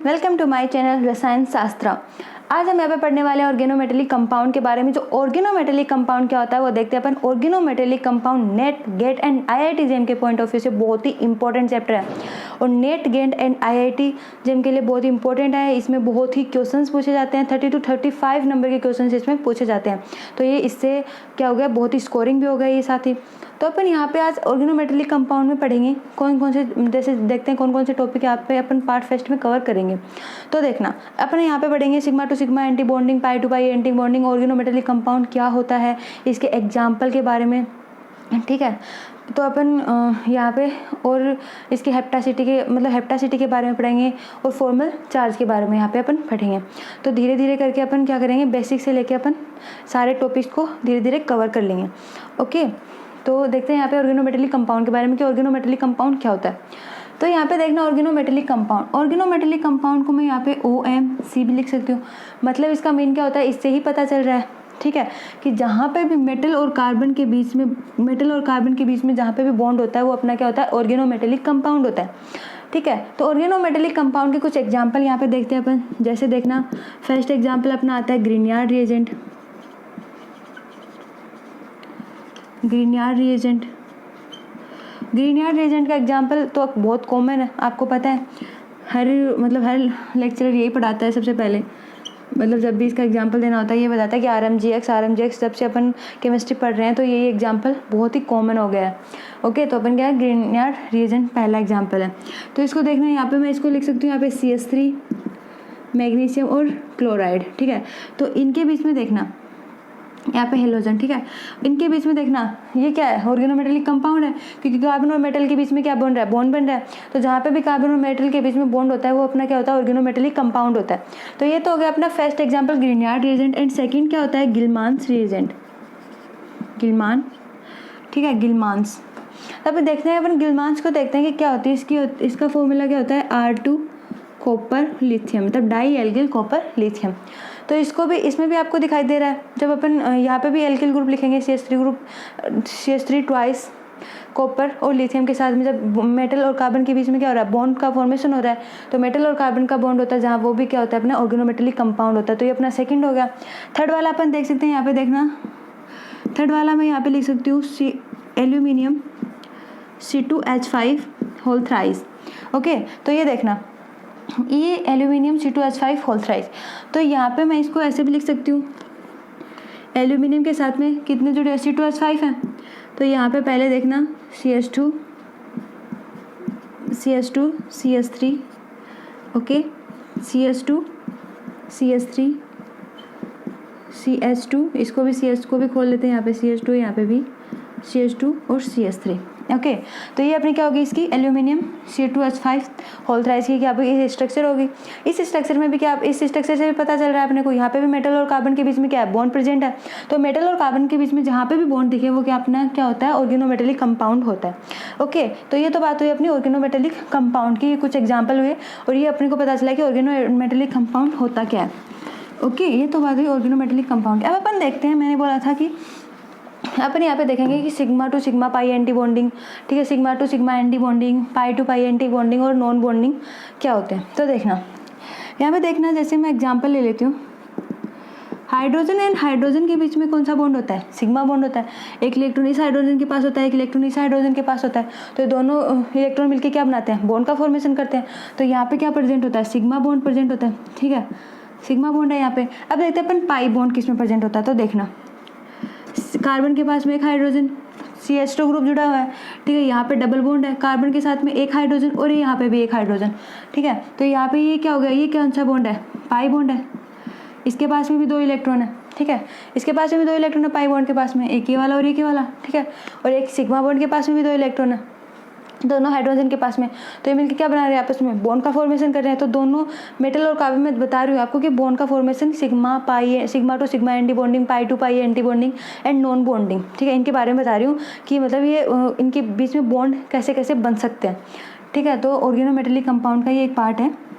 Welcome to my channel रसायन शास्त्र। आज हम यहाँ पे पढ़ने वाले हैं ऑर्गेनोमेटेलिक कंपाउंड के बारे में। जो ऑर्गेनोमेटेलिक कंपाउंड क्या होता है वो देखते हैं अपन। Organometallic compound NET GATE and IIT JAM के पॉइंट ऑफ व्यू से बहुत ही इंपॉर्टेंट चैप्टर है और NET GATE and IIT JAM के लिए बहुत ही इंपॉर्टेंट है। इसमें बहुत ही क्वेश्चंस पूछे जाते हैं, 30 to 35 नंबर के क्वेश्चंस इसमें पूछे जाते हैं। तो ये इससे क्या हो गया, बहुत ही स्कोरिंग भी हो गया ये साथ ही। तो अपन यहाँ पे आज ऑर्गेनोमेटेलिक कंपाउंड में पढ़ेंगे कौन कौन से, जैसे देखते हैं कौन कौन से टॉपिक यहाँ पे अपन पार्ट फर्स्ट में कवर करेंगे। तो देखना अपन यहाँ पे पढ़ेंगे sigma to sigma anti bonding, pi to pi anti bonding, organometallic compound क्या होता है, इसके एग्जाम्पल के बारे में, ठीक है। तो अपन यहाँ पे और इसकी हेप्टासिटी के हेप्टासिटी के बारे में पढ़ेंगे और फॉर्मल चार्ज के बारे में यहाँ पे अपन पढ़ेंगे। तो धीरे धीरे करके अपन क्या करेंगे, बेसिक से लेके अपन सारे टॉपिक्स को धीरे धीरे कवर कर लेंगे। ओके, तो देखते हैं यहाँ पे ऑर्गेनोमेटेलिक कंपाउंड के बारे में कि ऑर्गेनोमेटेलिक कंपाउंड क्या होता है। तो यहाँ पे देखना ऑर्गेनोमेटेलिक कंपाउंड को मैं यहाँ पे OMC भी लिख सकती हूँ। मतलब इसका मीन क्या होता है इससे ही पता चल रहा है, ठीक है, कि जहाँ पे भी मेटल और कार्बन के बीच में जहाँ पे भी बॉन्ड होता है वो अपना क्या होता है, ऑर्गेनोमेटेलिक कंपाउंड होता है, ठीक है। तो ऑर्गेनोमेटेलिक कंपाउंड के कुछ एग्जाम्पल यहाँ पे देखते हैं अपन। जैसे देखना फर्स्ट एग्जाम्पल अपना आता है ग्रीनयार्ड रिएजेंट। ग्रीनयार्ड रिएजेंट का एग्जाम्पल तो बहुत कॉमन है, आपको पता है, हर लेक्चरर यही पढ़ाता है सबसे पहले। जब भी इसका एग्जाम्पल देना होता है ये बताता है कि RMGX जब से अपन केमिस्ट्री पढ़ रहे हैं तो ये एग्जाम्पल बहुत ही कॉमन हो गया है। ओके, तो अपन क्या है, ग्रीनयार्ड रिएजेंट पहला एग्जाम्पल है। तो इसको देखना, यहाँ पे मैं इसको लिख सकती हूँ यहाँ पे CH3 मैग्नीशियम और क्लोराइड, ठीक है। तो इनके बीच में देखना यहाँ पे हेलोजन, ठीक है, इनके बीच में देखना ये क्या है, ऑर्गेनोमेटेलिक कंपाउंड है, क्योंकि कार्बन और मेटल के बीच में क्या बन रहा है, बॉन्ड बन रहा है। तो जहाँ पे भी कार्बन और मेटल के बीच में बॉन्ड होता है वो अपना क्या होता है, ऑर्गेनोमेटेलिक कंपाउंड होता है। तो ये तो हो गया अपना first example Grignard reagent. And second क्या होता है, गिलमान्स रिएजेंट, ठीक है, गिलमान्स। तब देखते हैं अपन गिलमान्स को, देखते हैं कि क्या होती है इसका फॉर्मूला क्या होता है, R2 कॉपर लिथियम, मतलब डाई एल्किल कॉपर लिथियम। तो इसको भी, इसमें भी आपको दिखाई दे रहा है। जब अपन यहाँ पे भी एल्किल ग्रुप लिखेंगे, CH3 ट्वाइस कॉपर और लिथियम के साथ में जब मेटल और कार्बन के बीच में क्या हो रहा है, बॉन्ड का फॉर्मेशन हो रहा है, तो मेटल और कार्बन का बॉन्ड होता है जहाँ, वो भी क्या होता है अपना ऑर्गेनोमेटेलिक कंपाउंड होता है। तो ये अपना सेकंड हो गया। थर्ड वाला अपन देख सकते हैं, यहाँ पे देखना थर्ड वाला मैं यहाँ पे लिख सकती हूँ aluminium C2H5 whole thrice. Okay, तो ये देखना ये एल्यूमिनियम C2H5 होल थ्राइस। तो यहाँ पे मैं इसको ऐसे भी लिख सकती हूँ, एल्यूमिनियम के साथ में कितने जुड़े C2H5 हैं। तो यहाँ पे पहले देखना CH2 CH3, okay, CH2 CH3 CH2, इसको भी CH को भी खोल लेते हैं, यहाँ पे CH2, यहाँ पे भी CH2 और CH3। ओके, तो ये अपनी क्या होगी, इसकी एल्यूमिनियम C2H5 होल थ्राइस की क्या होगी, इस स्ट्रक्चर होगी। इस स्ट्रक्चर में भी क्या, इस स्ट्रक्चर से भी पता चल रहा है अपने को, यहाँ पे भी मेटल और कार्बन के बीच में क्या है, बॉन्ड प्रेजेंट है। तो मेटल और कार्बन के बीच में जहाँ पे भी बॉन्ड दिखे वो क्या अपना क्या होता है, ऑर्गेनोमेटेलिक कंपाउंड होता है। ओके, तो ये तो बात हुई अपनी ऑर्गेनोमेटेलिक कंपाउंड की, कुछ एग्जाम्पल हुए और ये अपने को पता चला कि ऑर्गेनोमेटेलिक कंपाउंड होता क्या है। ओके, ये तो बात हुई ऑर्गेनोमेटेलिक कंपाउंड। अब अपन देखते हैं, मैंने बोला था कि अपन यहाँ पे देखेंगे कि sigma to sigma pi anti bonding, ठीक है, sigma to sigma anti bonding, pi to pi anti bonding और नॉन बॉन्डिंग क्या होते हैं। तो देखना यहाँ पे देखना, जैसे मैं एग्जांपल ले लेती हूँ, हाइड्रोजन एंड हाइड्रोजन के बीच में कौन सा बॉन्ड होता है, सिग्मा बॉन्ड होता है। एक इलेक्ट्रॉन इस हाइड्रोजन के पास होता है, एक इलेक्ट्रॉन इस हाइड्रोजन के पास होता है। तो दोनों इलेक्ट्रॉन मिलकर क्या बनाते हैं, बॉन्ड का फॉर्मेशन करते हैं। तो यहाँ पे क्या प्रेजेंट होता है, सिग्मा बॉन्ड प्रेजेंट होता है, ठीक है, सिग्मा बॉन्ड है यहाँ पे। अब देखते हैं अपन पाई बॉन्ड किस में प्रेजेंट होता है। तो देखना कार्बन के पास में एक हाइड्रोजन CH2 ग्रुप जुड़ा हुआ है, ठीक है, यहाँ पे डबल बॉन्ड है, कार्बन के साथ में एक हाइड्रोजन और यहाँ पे भी एक हाइड्रोजन, ठीक है। तो यहाँ पे ये क्या हो गया, ये कौन सा बॉन्ड है, पाई बॉन्ड है। इसके पास में भी 2 इलेक्ट्रॉन है, ठीक है, इसके पास में भी 2 इलेक्ट्रॉन है पाई बॉन्ड के पास में, एक ये वाला और एक ये वाला, ठीक है, और एक सिग्मा बॉन्ड के पास में भी 2 इलेक्ट्रॉन है, दोनों हाइड्रोजन के पास में। तो ये मिलकर क्या बना रहे हैं, आपस में बॉन्ड का फॉर्मेशन कर रहे हैं। तो दोनों मेटल और कार्बन में बता रही हूँ आपको कि बॉन्ड का formation sigma to sigma anti bonding, pi to pi anti bonding and non bonding, ठीक है, इनके बारे में बता रही हूँ कि मतलब ये इनके बीच में बॉन्ड कैसे कैसे बन सकते हैं, ठीक है। तो ऑर्गेनोमेटेलिक कंपाउंड का ये एक पार्ट है।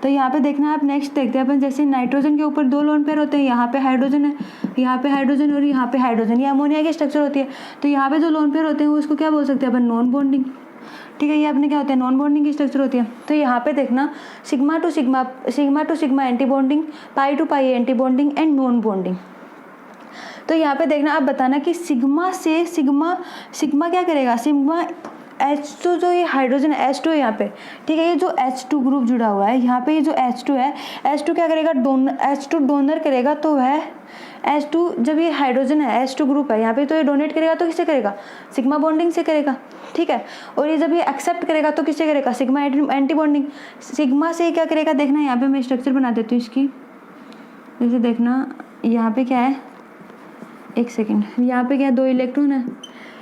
तो यहाँ पे देखना आप नेक्स्ट देखते हैं अपन, जैसे नाइट्रोजन के ऊपर 2 लोन पेयर होते हैं, यहाँ पे हाइड्रोजन है, यहाँ पे हाइड्रोजन और यहाँ पे हाइड्रोजन, ये अमोनिया की स्ट्रक्चर होती है। तो यहाँ पे जो लोन पेयर होते हैं वो इसको क्या बोल सकते हैं अपन, नॉन बॉन्डिंग, ठीक है। ये अपने क्या होते हैं, नॉन बॉन्डिंग की स्ट्रक्चर होती है। तो यहाँ पे देखना sigma to sigma anti bonding, pi to pi anti bonding and non bonding. तो यहाँ पे देखना आप बताना कि सिग्मा से सिग्मा क्या करेगा, सिग्मा H2 जो ये हाइड्रोजन H2 है यहाँ पे, ठीक है, ये जो H2 ग्रुप जुड़ा हुआ है यहाँ पे, ये जो H2 है, H2 क्या करेगा, H2 डोनर करेगा। तो वह H2 जब ये हाइड्रोजन है, H2 ग्रुप है यहाँ पे, तो ये डोनेट करेगा तो किससे करेगा, सिग्मा बॉन्डिंग से करेगा, ठीक है। और ये जब ये एक्सेप्ट करेगा तो किससे करेगा, सिग्मा एंटी बॉन्डिंग। सिग्मा से क्या करेगा, देखना यहाँ पे मैं स्ट्रक्चर बना देती हूँ इसकी, जैसे देखना यहाँ पे क्या है, एक सेकेंड, यहाँ पे क्या है, 2 इलेक्ट्रॉन है,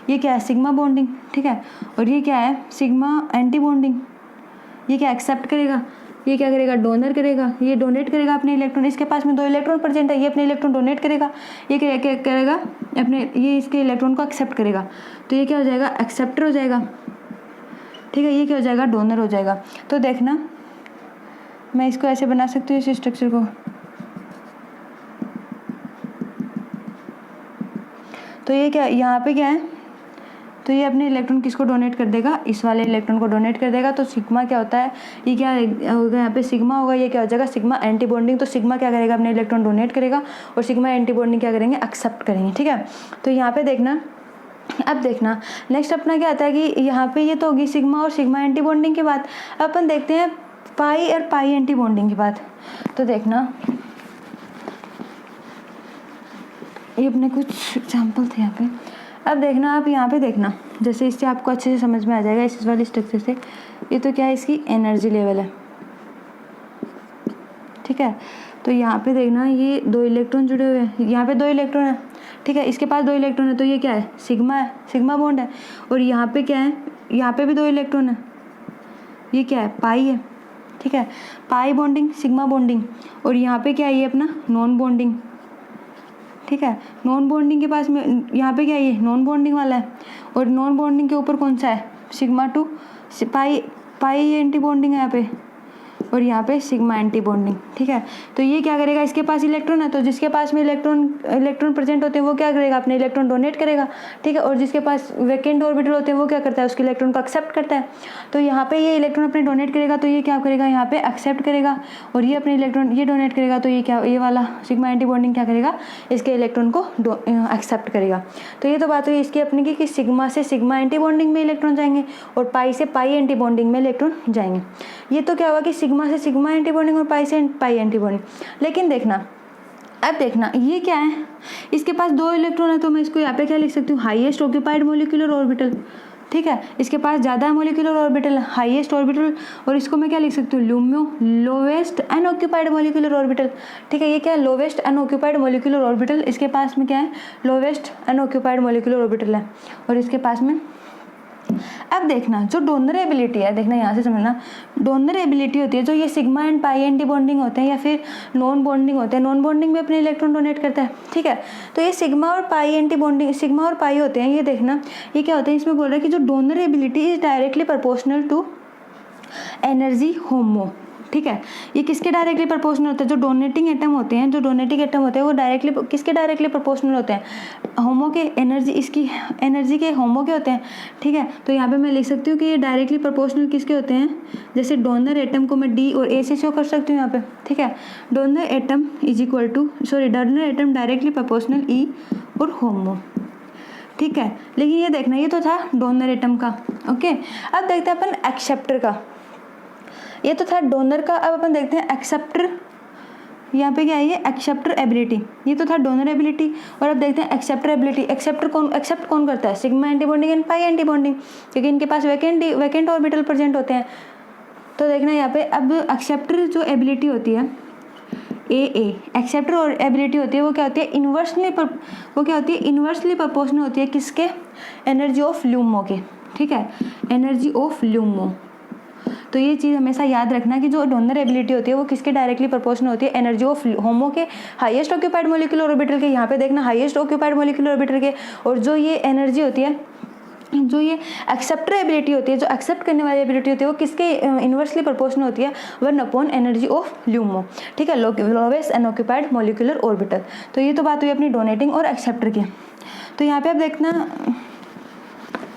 ये क्या है, सिग्मा बॉन्डिंग, ठीक है। और ये क्या है, सिग्मा एंटी बॉन्डिंग। ये क्या एक्सेप्ट करेगा, ये क्या करेगा, डोनर करेगा, ये डोनेट करेगा अपने इलेक्ट्रॉन, इसके पास में 2 इलेक्ट्रॉन प्रेजेंट है, ये अपने इलेक्ट्रॉन डोनेट करेगा, ये क्या करेगा अपने, ये इसके इलेक्ट्रॉन को एक्सेप्ट करेगा। तो ये क्या हो जाएगा, एक्सेप्टर हो जाएगा, ठीक है। ये क्या हो जाएगा, डोनर हो जाएगा। तो देखना मैं इसको ऐसे बना सकती हूँ इस स्ट्रक्चर को। तो ये क्या, यहाँ पे क्या है, तो ये अपने इलेक्ट्रॉन किसको डोनेट कर देगा, इस वाले इलेक्ट्रॉन को डोनेट कर देगा। तो सिग्मा क्या होता है, ये क्या होगा, यहाँ पे सिग्मा होगा, ये क्या हो जाएगा, सिग्मा एंटी बॉन्डिंग। तो सिग्मा क्या करेगा, अपने इलेक्ट्रॉन डोनेट करेगा और सिग्मा एंटी बॉन्डिंग क्या करेंगे, एक्सेप्ट करेंगे, ठीक है। तो यहाँ पे देखना, अब देखना नेक्स्ट अपना क्या आता है कि यहाँ पे ये तो होगी सिग्मा और सिग्मा एंटी बॉन्डिंग की बात। अपन देखते हैं पाई और पाई एंटी बॉन्डिंग की बात। तो देखना ये अपने कुछ एग्जाम्पल थे यहाँ पे। अब देखना आप यहाँ पे देखना, जैसे इससे आपको अच्छे से समझ में आ जाएगा इस वाले स्ट्रक्चर से। ये तो क्या है, इसकी एनर्जी लेवल है, ठीक है। तो यहाँ पे देखना ये 2 इलेक्ट्रॉन जुड़े हुए हैं, यहाँ पे 2 इलेक्ट्रॉन है, ठीक है, इसके पास 2 इलेक्ट्रॉन है। तो ये क्या है, सिग्मा है, सिग्मा बॉन्ड है। और यहाँ पे क्या है, यहाँ पे भी 2 इलेक्ट्रॉन है, ये क्या है, पाई है, ठीक है, पाई बॉन्डिंग, सिग्मा बॉन्डिंग। और यहाँ पे क्या है, ये अपना नॉन बॉन्डिंग, ठीक है। नॉन बॉन्डिंग के पास में यहाँ पे क्या है, ये नॉन बॉन्डिंग वाला है। और नॉन बॉन्डिंग के ऊपर कौन सा है, sigma to pi anti bonding है यहाँ पे, और यहाँ पे सिग्मा एंटी बॉन्डिंग, ठीक है। तो ये क्या करेगा, इसके पास इलेक्ट्रॉन है, तो जिसके पास में इलेक्ट्रॉन प्रेजेंट होते हैं वो क्या करेगा, अपने इलेक्ट्रॉन डोनेट करेगा, ठीक है। और जिसके पास वैकेंट ऑर्बिटल होते हैं वो क्या करता है, उसके इलेक्ट्रॉन को एक्सेप्ट करता है। तो यहाँ पे ये इलेक्ट्रॉन अपने डोनेट करेगा, तो ये क्या करेगा, यहाँ पे एक्सेप्ट करेगा। और ये अपने इलेक्ट्रॉन ये डोनेट करेगा, तो ये क्या, ये वाला सिग्मा एंटी बॉन्डिंग क्या करेगा, इसके इलेक्ट्रॉन को एक्सेप्ट करेगा। तो ये तो बात हुई इसकी अपनी की, कि सिग्मा से सिग्मा एंटी बॉन्डिंग में इलेक्ट्रॉन जाएंगे और पाई से पाई एंटी बॉन्डिंग में इलेक्ट्रॉन जाएंगे। ये तो क्या हुआ कि सिग्मा से सिग्मा एंटी बॉन्डिंग और पाई से पाई एंटी बॉन्डिंग। लेकिन देखना, अब देखना ये क्या है, इसके पास 2 इलेक्ट्रॉन है, तो मैं इसको यहाँ पे क्या लिख सकती हूँ, हाईएस्ट ऑक्यूपाइड मॉलिक्यूलर ऑर्बिटल, ठीक है। इसके पास ज़्यादा मॉलिक्यूलर ऑर्बिटल, हाईएस्ट ऑर्बिटल। और इसको मैं क्या लिख सकती हूँ, ल्यूम्यो, लोवेस्ट अनऑक्यूपाइड मॉलिक्यूलर ऑर्बिटल, ठीक है। ये क्या है, लोवेस्ट अनऑक्यूपाइड मॉलिक्यूलर ऑर्बिटल। इसके पास में क्या है, लोवेस्ट अनऑक्यूपाइड मॉलिक्यूलर ऑर्बिटल है। और इसके पास में अब देखना जो डोनर एबिलिटी है, देखना यहाँ से समझना, डोनर एबिलिटी होती है जो ये sigma and pi anti bonding होते हैं या फिर नॉन बॉन्डिंग होते हैं। नॉन बॉन्डिंग में अपने इलेक्ट्रॉन डोनेट करता है, ठीक है। तो ये सिग्मा और पाई एंटी बॉन्डिंग, सिग्मा और पाई होते हैं। ये देखना ये क्या होता है, इसमें बोल रहा है कि जो donor ability is directly proportional to energy HOMO, ठीक है। ये किसके डायरेक्टली प्रोपोर्शनल होता है, जो डोनेटिंग एटम होते हैं, जो डोनेटिंग एटम होते हैं वो डायरेक्टली किसके डायरेक्टली प्रोपोर्शनल होते हैं, होमो के, एनर्जी, इसकी एनर्जी के होमो के होते हैं, ठीक है। तो यहाँ पे मैं लिख सकती हूँ कि ये डायरेक्टली प्रोपोर्शनल किसके होते हैं, जैसे डोनर एटम को मैं डी और ए से शो कर सकती हूँ यहाँ पे, ठीक है। Donor atom is equal to donor atom directly proportional E और होमो, ठीक है। लेकिन ये देखना ये तो था डोनर एटम का, ओके। अब देखते हैं अपन एक्सेप्टर का, ये तो था डोनर का। अब अपन देखते हैं एक्सेप्टर, यहाँ पे क्या है, ये एक्सेप्टर एबिलिटी, ये तो था डोनर एबिलिटी। और अब देखते हैं एक्सेप्टर एबिलिटी। एक्सेप्ट कौन करता है, sigma anti bonding and pi anti bonding, क्योंकि इनके पास वैकेंट ऑर्बिटल प्रेजेंट होते हैं। तो देखना यहाँ पे अब एक्सेप्टर जो एबिलिटी होती है एक्सेप्टर और एबिलिटी होती है वो क्या होती है, इन्वर्सली प्रोपोर्शनल होती है किसके, एनर्जी ऑफ ल्यूमो के, ठीक है, एनर्जी ऑफ ल्यूमो। तो ये चीज़ हमेशा याद रखना कि जो डोनर एबिलिटी होती है वो किसके डायरेक्टली प्रोपोर्शनल होती है, एनर्जी ऑफ होमो के, हाईएस्ट ऑक्यूपाइड मॉलिक्यूलर ऑर्बिटल के। यहाँ पे देखना हाईएस्ट ऑक्यूपाइड मॉलिक्यूलर ऑर्बिटल के। और जो ये एनर्जी होती है, जो ये एक्सेप्टर एबिलिटी होती है, जो एक्सेप्ट करने वाली एबिलिटी होती है वो किसके इन्वर्सली प्रोपोर्शनल होती है, 1 अपॉन एनर्जी ऑफ ल्यूमो, ठीक है, लोवेस्ट अनऑक्यूपाइड मॉलिक्यूलर ऑर्बिटल। तो ये तो बात हुई अपनी डोनेटिंग और एक्सेप्टर की। तो यहाँ पे आप देखना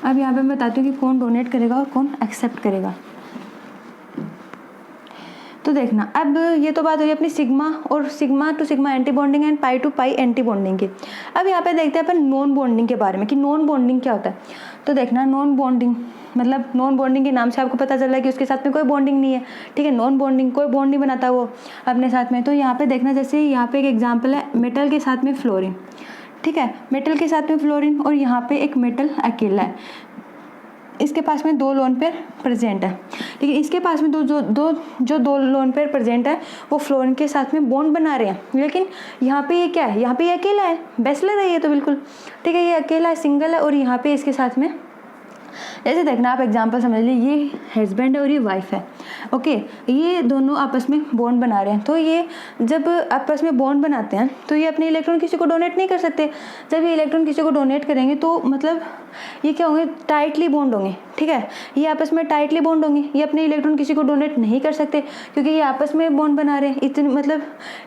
अब यहाँ पे मैं बताती हूँ कि कौन डोनेट करेगा और कौन एक्सेप्ट करेगा। तो देखना, अब ये तो बात हुई अपनी सिग्मा और sigma to sigma anti bonding and pi to pi anti bonding की। अब यहाँ पे देखते हैं अपन नॉन बॉन्डिंग के बारे में कि नॉन बॉन्डिंग क्या होता है। तो देखना, नॉन बॉन्डिंग मतलब नॉन बॉन्डिंग के नाम से आपको पता चल रहा है कि उसके साथ में कोई बॉन्डिंग नहीं है, ठीक है। नॉन बॉन्डिंग, कोई बॉन्ड नहीं बनाता वो अपने साथ में। तो यहाँ पे देखना, जैसे यहाँ पे एक एग्जाम्पल है मेटल के साथ में फ्लोरीन, ठीक है, मेटल के साथ में फ्लोरीन और यहाँ पे एक मेटल अकेला है, इसके पास में 2 लोन पेयर प्रेजेंट है, ठीक है। इसके पास में दो लोन पेयर प्रेजेंट है, वो फ्लोरीन के साथ में बॉन्ड बना रहे हैं। लेकिन यहाँ पे ये क्या है, यहाँ पे ये अकेला है, बैचलर है ये तो बिल्कुल, ठीक है, ये अकेला है, सिंगल है। और यहाँ पे इसके साथ में जैसे देखना, आप एग्जांपल समझ लीजिए, ये हस्बैंड है और ये वाइफ है, ओके। ये दोनों आपस में बॉन्ड बना रहे हैं। तो ये जब आपस में बॉन्ड बनाते हैं तो ये अपने इलेक्ट्रॉन किसी को डोनेट नहीं कर सकते। जब ये इलेक्ट्रॉन किसी को डोनेट करेंगे तो मतलब ये क्या होंगे, टाइटली बॉन्ड होंगे, ठीक है। ये आपस में टाइटली बॉन्ड होंगे, ये अपने इलेक्ट्रॉन किसी को डोनेट नहीं कर सकते क्योंकि ये आपस में बॉन्ड बना रहे हैं। इतने मतलब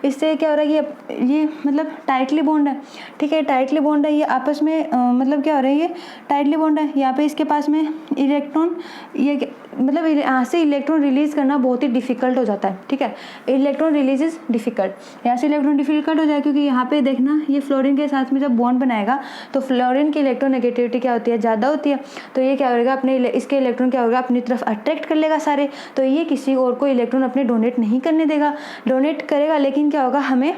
इससे क्या हो रहा है कि ये मतलब टाइटली बॉन्ड है, ठीक है, टाइटली बॉन्ड है, ये आपस में मतलब क्या हो रहा है, ये टाइटली बॉन्ड है। यहाँ पे इसके पास में इलेक्ट्रॉन, ये मतलब यहाँ से इलेक्ट्रॉन रिलीज करना बहुत ही डिफिकल्ट हो जाता है, ठीक है। इलेक्ट्रॉन रिलीज इज डिफिकल्ट, यहाँ से इलेक्ट्रॉन डिफिकल्ट हो जाए क्योंकि यहाँ पे देखना, ये फ्लोरीन के साथ में जब बॉन्ड बनाएगा तो फ्लोरीन की इलेक्ट्रोनेगेटिविटी क्या होती है, ज़्यादा होती है। तो ये क्या होगा, अपने इसके इलेक्ट्रॉन क्या होगा, अपनी तरफ अट्रैक्ट कर लेगा सारे। तो ये किसी और को इलेक्ट्रॉन अपने डोनेट नहीं करने देगा, डोनेट करेगा लेकिन क्या होगा, हमें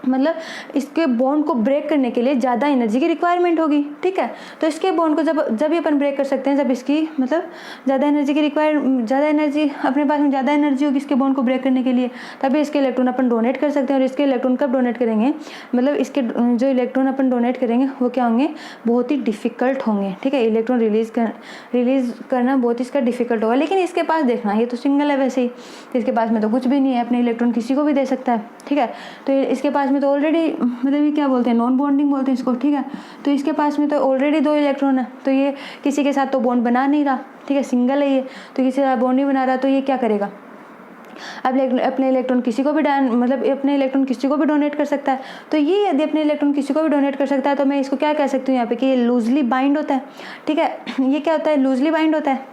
मतलब इसके बॉन्ड को ब्रेक करने के लिए ज़्यादा एनर्जी की रिक्वायरमेंट होगी, ठीक है। तो इसके बॉन्ड को जब ये अपन ब्रेक कर सकते हैं, जब इसकी मतलब ज़्यादा एनर्जी अपने पास में ज़्यादा एनर्जी होगी इसके बॉन्ड को ब्रेक करने के लिए, तभी इसके इलेक्ट्रॉन अपन डोनेट कर सकते हैं। और इसके इलेक्ट्रॉन कब डोनेट करेंगे, मतलब इसके जो इलेक्ट्रॉन अपन डोनेट करेंगे वो क्या होंगे, बहुत ही डिफिकल्ट होंगे, ठीक है। इलेक्ट्रॉन रिलीज करना बहुत इसका डिफिकल्ट होगा। लेकिन इसके पास देखना, ये तो सिंगल है वैसे ही, इसके पास में तो कुछ भी नहीं है, अपने इलेक्ट्रॉन किसी को भी दे सकता है, ठीक है। तो इसके पास में तो ऑलरेडी मतलब ये क्या बोलते हैं, नॉन बॉन्डिंग बोलते हैं इसको, ठीक है। तो इसके पास में तो ऑलरेडी 2 इलेक्ट्रॉन है, तो ये किसी के साथ तो बॉन्ड बना नहीं रहा, ठीक है, सिंगल है ये, तो किसी के साथ बॉन्ड नहीं बना रहा। तो ये क्या करेगा, अब अपने इलेक्ट्रॉन किसी को भी मतलब अपने इलेक्ट्रॉन किसी को भी डोनेट कर सकता है। तो ये यदि अपने इलेक्ट्रॉन किसी को भी डोनेट कर सकता है तो मैं इसको क्या कह सकती हूँ यहाँ पे कि ये लूजली बाइंड होता है, ठीक है। ये क्या होता है, लूजली बाइंड होता है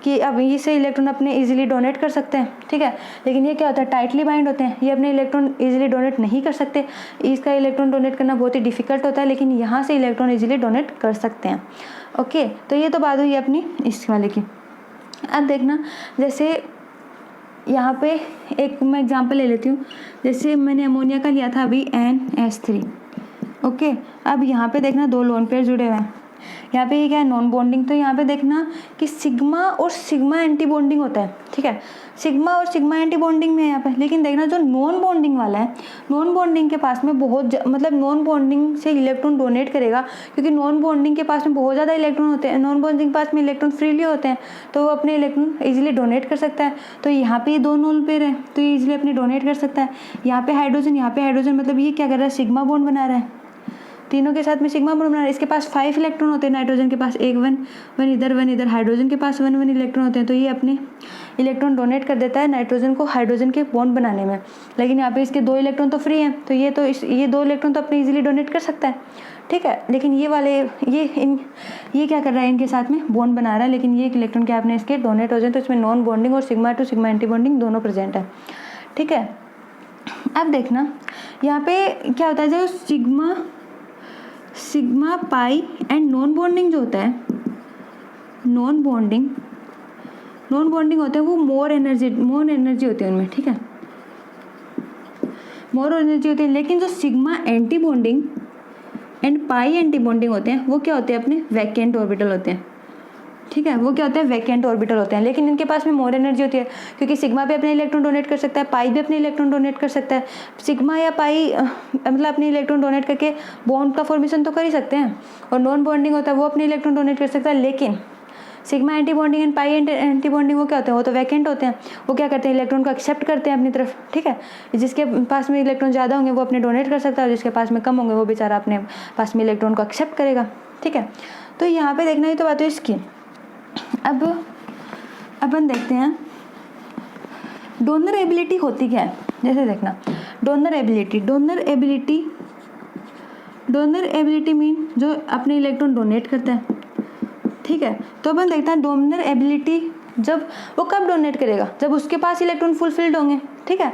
कि अब इसे इलेक्ट्रॉन अपने इजीली डोनेट कर सकते हैं, ठीक है। लेकिन ये क्या होता है, टाइटली बाइंड होते हैं, ये अपने इलेक्ट्रॉन इजीली डोनेट नहीं कर सकते। इसका इलेक्ट्रॉन डोनेट करना बहुत ही डिफिकल्ट होता है, लेकिन यहाँ से इलेक्ट्रॉन इजीली डोनेट कर सकते हैं, ओके। तो ये तो बात हुई अपनी इस वाले की। अब देखना, जैसे यहाँ पे एक मैं एग्जाम्पल ले लेती हूँ, जैसे मैंने अमोनिया का लिया था अभी NH3, ओके। अब यहाँ पे देखना 2 लोन पेयर जुड़े हुए हैं, यहाँ पे ये क्या है, नॉन बॉन्डिंग। तो यहाँ पे देखना कि सिग्मा और सिग्मा एंटी बॉन्डिंग होता है, ठीक है, सिग्मा और सिग्मा एंटी बॉन्डिंग में है यहाँ पे। लेकिन देखना जो नॉन बॉन्डिंग वाला है, नॉन बॉन्डिंग के पास में बहुत मतलब नॉन बॉन्डिंग से इलेक्ट्रॉन डोनेट करेगा क्योंकि नॉन बॉन्डिंग के पास में बहुत ज़्यादा इलेक्ट्रॉन होते हैं, नॉन बॉन्डिंग के पास में इलेक्ट्रॉन फ्रीली होते हैं, तो वो अपने इलेक्ट्रॉन ईजिली डोनेट कर सकता है। तो यहाँ पे ये 2 लोन पेयर है, तो ये ईजिली अपने डोनेट कर सकता है। यहाँ पे हाइड्रोजन, मतलब ये क्या कर रहा है, सिग्मा बॉन्ड बना रहा है, तीनों के साथ में सिग्मा बॉन्ड बना रहा है। इसके पास 5 इलेक्ट्रॉन होते हैं, नाइट्रोजन के पास 1 इधर, हाइड्रोजन के पास 1 इलेक्ट्रॉन होते हैं। तो ये अपने इलेक्ट्रॉन डोनेट कर देता है नाइट्रोजन को हाइड्रोजन के बॉन्ड बनाने में। लेकिन यहाँ पे इसके 2 इलेक्ट्रॉन तो फ्री हैं, तो ये 2 इलेक्ट्रॉन तो अपने इजीली डोनेट कर सकता है, ठीक है। लेकिन ये वाले ये क्या कर रहा है, इनके साथ में बॉन्ड बना रहा है, लेकिन ये इलेक्ट्रॉन क्या आपने इसके डोनेट हो जाए, तो इसमें नॉन बॉन्डिंग और sigma to sigma anti bonding दोनों प्रेजेंट है, ठीक है। अब देखना यहाँ पे क्या होता है, जो sigma pi and non bonding जो होता है, नॉन बॉन्डिंग होते हैं, वो मोर एनर्जी होती है उनमें, ठीक है, मोर एनर्जी होती है। लेकिन जो sigma anti bonding and pi anti bonding होते हैं वो क्या होते हैं, अपने वैकेंट ऑर्बिटल होते हैं, ठीक है। वो क्या होते हैं, वैकेंट ऑर्बिटल होते हैं। लेकिन इनके पास में मोर एनर्जी होती है क्योंकि सिग्मा भी अपने इलेक्ट्रॉन डोनेट कर सकता है, पाई भी अपने इलेक्ट्रॉन डोनेट कर सकता है। सिग्मा या पाई मतलब अपने इलेक्ट्रॉन डोनेट करके बॉन्ड का फॉर्मेशन तो कर ही सकते हैं, और नॉन बॉन्डिंग होता है वो अपने इलेक्ट्रॉन डोनेट कर सकता है। लेकिन sigma anti bonding and pi anti bonding वो क्या होते हैं, वो तो वैकेंट होते हैं, वो क्या करते हैं, इलेक्ट्रॉन को एक्सेप्ट करते हैं अपनी तरफ, ठीक है। जिसके पास में इलेक्ट्रॉन ज़्यादा होंगे वो अपने डोनेट कर सकता है, और जिसके पास में कम होंगे वो बेचारा अपने पास में इलेक्ट्रॉन को एक्सेप्ट करेगा, ठीक है। तो यहाँ पे देखना ही तो बात है इसकी। अब अपन देखते हैं डोनर एबिलिटी होती क्या है। जैसे देखना डोनर एबिलिटी मीन जो अपने इलेक्ट्रॉन डोनेट करता है, ठीक है। तो अपन देखते हैं डोनर एबिलिटी जब वो कब डोनेट करेगा, जब उसके पास इलेक्ट्रॉन फुलफिल्ड होंगे, ठीक है।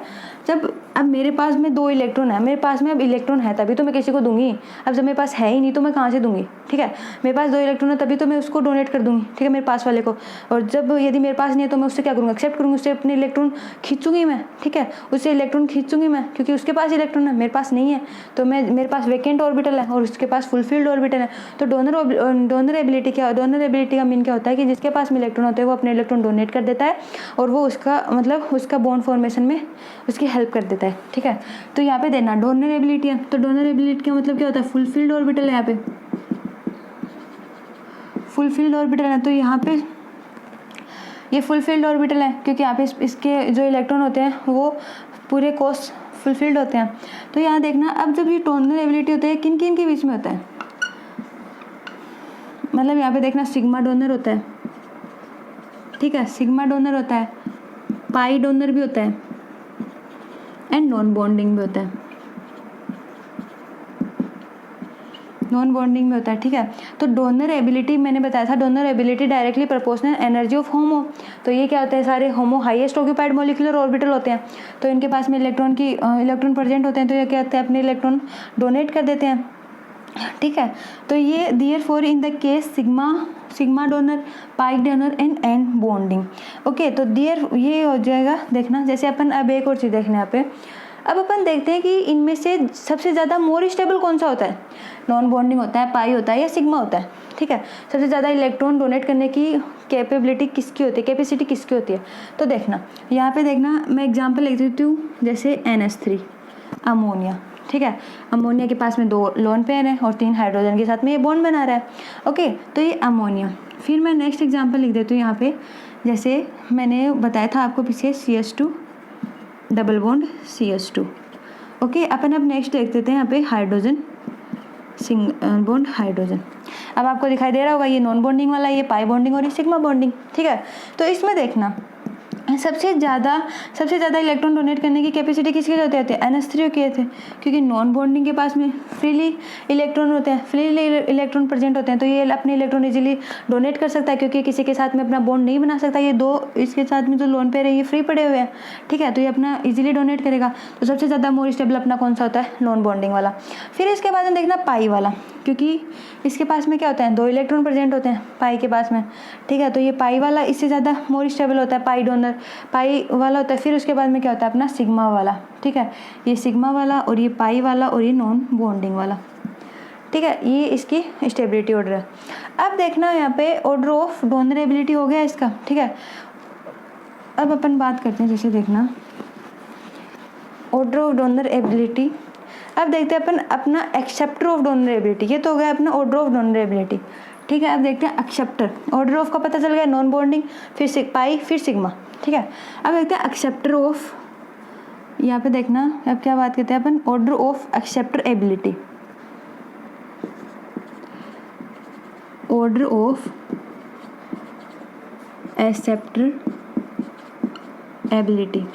जब अब मेरे पास में 2 इलेक्ट्रॉन है, मेरे पास में अब इलेक्ट्रॉन है तभी तो मैं किसी को दूंगी। अब जब मेरे पास है ही नहीं तो मैं कहाँ से दूंगी, ठीक है। मेरे पास 2 इलेक्ट्रॉन है तभी तो मैं उसको डोनेट कर दूंगी, ठीक है, मेरे पास वाले को। और जब यदि मेरे पास नहीं है तो मैं उससे क्या करूँगी, एक्सेप्ट करूँगी, उससे अपने इलेक्ट्रॉन खींचूंगी मैं, ठीक है, उससे इलेक्ट्रॉन खींचूंगी मैं, क्योंकि उसके पास इलेक्ट्रॉन है, मेरे पास नहीं है। तो मेरे पास वैकेंट ऑर्बिटल है और उसके पास फुलफिल्ड ऑर्बिटल है। तो डोनर एबिलिटी क्या, डोनर एबिलिटी का मीन क्या होता है कि जिसके पास में इलेक्ट्रॉन होते हैं वो अपने इलेक्ट्रॉन डोनेट कर देता है और वो उसका मतलब उसका बॉन्ड फॉर्मेशन में उसकी हेल्प कर देता है, ठीक है। तो यहाँ पे देना डोनर एबिलिटी है, तो डोनर एबिलिटी का मतलब क्या होता है, फुलफिल्ड ऑर्बिटल है, यहाँ पे फुलफिल्ड ऑर्बिटल है। तो यहाँ पे ये फुलफिल्ड ऑर्बिटल है क्योंकि यहाँ पे इसके जो इलेक्ट्रॉन होते हैं वो पूरे कोस फुलफिल्ड होते हैं। तो यहाँ देखना, अब जब ये डोनर एबिलिटी होता है किन किन के बीच में होता है, मतलब यहाँ पे देखना सिग्मा डोनर होता है, ठीक है, सिग्मा डोनर होता है, पाई डोनर भी होता है एंड नॉन बॉन्डिंग भी होता है, नॉन बॉन्डिंग में होता है, ठीक है। तो डोनर एबिलिटी मैंने बताया था, donor ability directly proportional energy of HOMO. तो ये क्या होता है, सारे HOMO highest occupied molecular orbital होते हैं, तो इनके पास में इलेक्ट्रॉन प्रेजेंट होते हैं, तो ये क्या होते हैं, अपने इलेक्ट्रॉन डोनेट कर देते हैं, ठीक है। तो ये therefore in the case sigma donor, pi donor and bonding, okay. तो ये हो जाएगा, देखना जैसे अपन अब एक और चीज़ देखना यहाँ पे। अब अपन देखते हैं कि इनमें से सबसे ज़्यादा मोर स्टेबल कौन सा होता है, नॉन बॉन्डिंग होता है, पाई होता है या सिग्मा होता है, ठीक है। सबसे ज़्यादा इलेक्ट्रॉन डोनेट करने की कैपेबिलिटी किसकी होती है, कैपेसिटी किसकी होती है। तो देखना यहाँ पे देखना, मैं एग्जांपल लिख देती हूँ, जैसे NH3 अमोनिया, ठीक है। अमोनिया के पास में 2 लोन पेयर है और 3 हाइड्रोजन के साथ में ये बॉन्ड बना रहा है, ओके। तो ये अमोनिया। फिर मैं नेक्स्ट एग्जांपल लिख देती हूँ यहाँ पे, जैसे मैंने बताया था आपको पीछे CH2 double bond CH2, okay. अपन अब नेक्स्ट देख देते हैं यहाँ पे हाइड्रोजन सिंगल बॉन्ड हाइड्रोजन। अब आपको दिखाई दे रहा होगा ये नॉन बॉन्डिंग वाला, ये पाई बॉन्डिंग और ये सिग्मा बॉन्डिंग, ठीक है। तो इसमें देखना सबसे ज़्यादा इलेक्ट्रॉन डोनेट करने की कैपेसिटी किसकी होती है, NH3 के थे, क्योंकि नॉन बॉन्डिंग के पास में फ्रीली इलेक्ट्रॉन होते हैं, फ्रीली इलेक्ट्रॉन प्रेजेंट होते हैं, तो ये अपने इलेक्ट्रॉन इजीली डोनेट कर सकता है, क्योंकि किसी के साथ में अपना बॉन्ड नहीं बना सकता। ये 2 इसके साथ में जो लोन पेयर है ये फ्री पड़े हुए हैं, ठीक है, तो ये अपना इजीली डोनेट करेगा। तो सबसे ज़्यादा मोर स्टेबल अपना कौन सा होता है, नॉन बॉन्डिंग वाला। फिर इसके बाद हम देखना पाई वाला, क्योंकि इसके पास में क्या होता है, 2 इलेक्ट्रॉन प्रेजेंट होते हैं पाई के पास में, ठीक है। तो ये पाई वाला इससे ज़्यादा मोर स्टेबल होता है, पाई डोनर पाई वाला होता है। फिर उसके बाद में क्या होता है, अपना सिग्मा वाला, ठीक है, ये सिग्मा वाला और ये पाई वाला और ये नॉन बॉन्डिंग वाला, ठीक है। ये इसकी स्टेबिलिटी ऑर्डर है। अब देखना यहाँ पे ऑर्डर ऑफ डोनर एबिलिटी हो गया इसका, ठीक है। अब अपन बात करते हैं, जैसे देखना ऑर्डर ऑफ डोनर एबिलिटी। अब देखते हैं अपन अपना एक्सेप्टर ऑफ डोनर एबिलिटी, ये तो हो गया अपना ऑर्डर ऑफ डोनर एबिलिटी, ठीक है। अब देखते हैं एक्सेप्टर, ऑर्डर ऑफ का पता चल गया, नॉन बॉन्डिंग, फिर पाई, फिर सिग्मा, ठीक है। अब देखते हैं एक्सेप्टर ऑफ, यहाँ पे देखना अब क्या बात करते हैं अपन, order of acceptor ability, order of acceptor ability.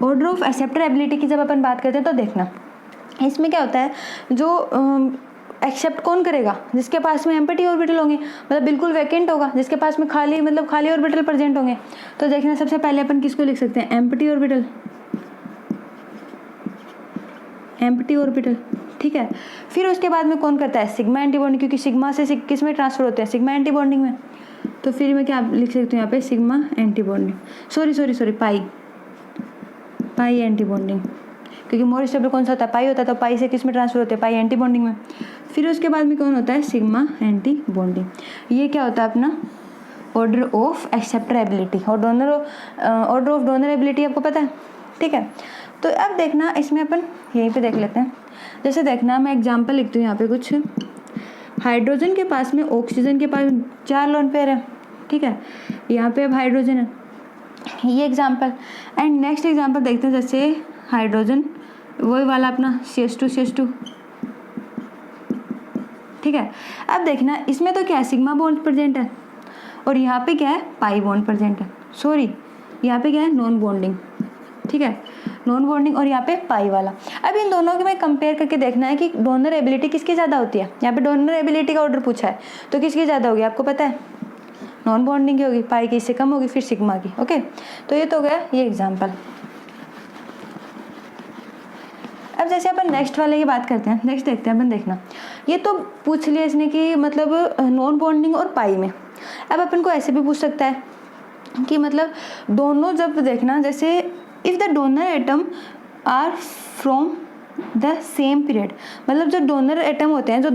Order of acceptor ability की जब अपन बात करते हैं तो देखना इसमें क्या होता है, जो एक्सेप्ट कौन करेगा, जिसके पास में एम्प्टी ऑर्बिटल होंगे, मतलब बिल्कुल वैकेंट होगा, जिसके पास में खाली ऑर्बिटल प्रेजेंट होंगे। तो देखना सबसे पहले अपन किसको लिख सकते हैं, एम्प्टी ऑर्बिटल, ठीक है। फिर उसके बाद में कौन करता है, सिग्मा एंटी बॉन्डिंग, क्योंकि सिग्मा से किस में ट्रांसफर होते हैं, सिग्मा एंटी बॉन्डिंग में। तो फिर मैं क्या लिख सकती हूँ यहाँ पे, सिग्मा एंटी बॉन्डिंग, सॉरी पाई एंटी बॉन्डिंग, क्योंकि मोर स्टेबल कौन सा होता है, पाई होता है, तो पाई से किस में ट्रांसफर होते हैं, पाई एंटी बॉन्डिंग में। फिर उसके बाद में कौन होता है, सिग्मा एंटी बॉन्डिंग। ये क्या होता है अपना ऑर्डर ऑफ एक्सेप्टर एबिलिटी और ऑर्डर ऑफ डोनर एबिलिटी आपको पता है, ठीक है। तो अब देखना इसमें अपन यहीं पे देख लेते हैं, जैसे देखना मैं एग्जांपल लिखती हूँ यहाँ पे कुछ, हाइड्रोजन के पास में ऑक्सीजन के पास 4 लोन पेयर है, ठीक है। यहाँ पे अब हाइड्रोजन है, ये एग्जाम्पल। एंड नेक्स्ट एग्जाम्पल देखते हैं, जैसे हाइड्रोजन वही वाला अपना CH2 ठीक है। अब देखना इसमें तो क्या है, सिग्मा बॉन्ड प्रेजेंट है और यहाँ पे क्या है, पाई बॉन्ड प्रेजेंट है, यहाँ पे क्या है, नॉन बॉन्डिंग, ठीक है। नॉन बॉन्डिंग और यहाँ पे पाई वाला। अब इन दोनों के में कंपेयर करके देखना है कि डोनर एबिलिटी किसकी ज़्यादा होती है। यहाँ पे डोनर एबिलिटी का ऑर्डर पूछा है तो किसकी ज़्यादा होगी आपको पता है, नॉन बॉन्डिंग की होगी, पाई की इससे कम होगी, फिर सिग्मा की। ओके, तो ये तो गया ये एग्जाम्पल। अब जैसे अपन नेक्स्ट वाले की बात करते हैं, नेक्स्ट देखते हैं अपन, देखना ये तो पूछ लिया इसने कि मतलब नॉन बॉन्डिंग और पाई में। अब अपन को ऐसे भी पूछ सकता है कि मतलब दोनों जब देखना, जैसे if the donor atom are from the same period, मतलब जो डोनर एटम होते हैं, जो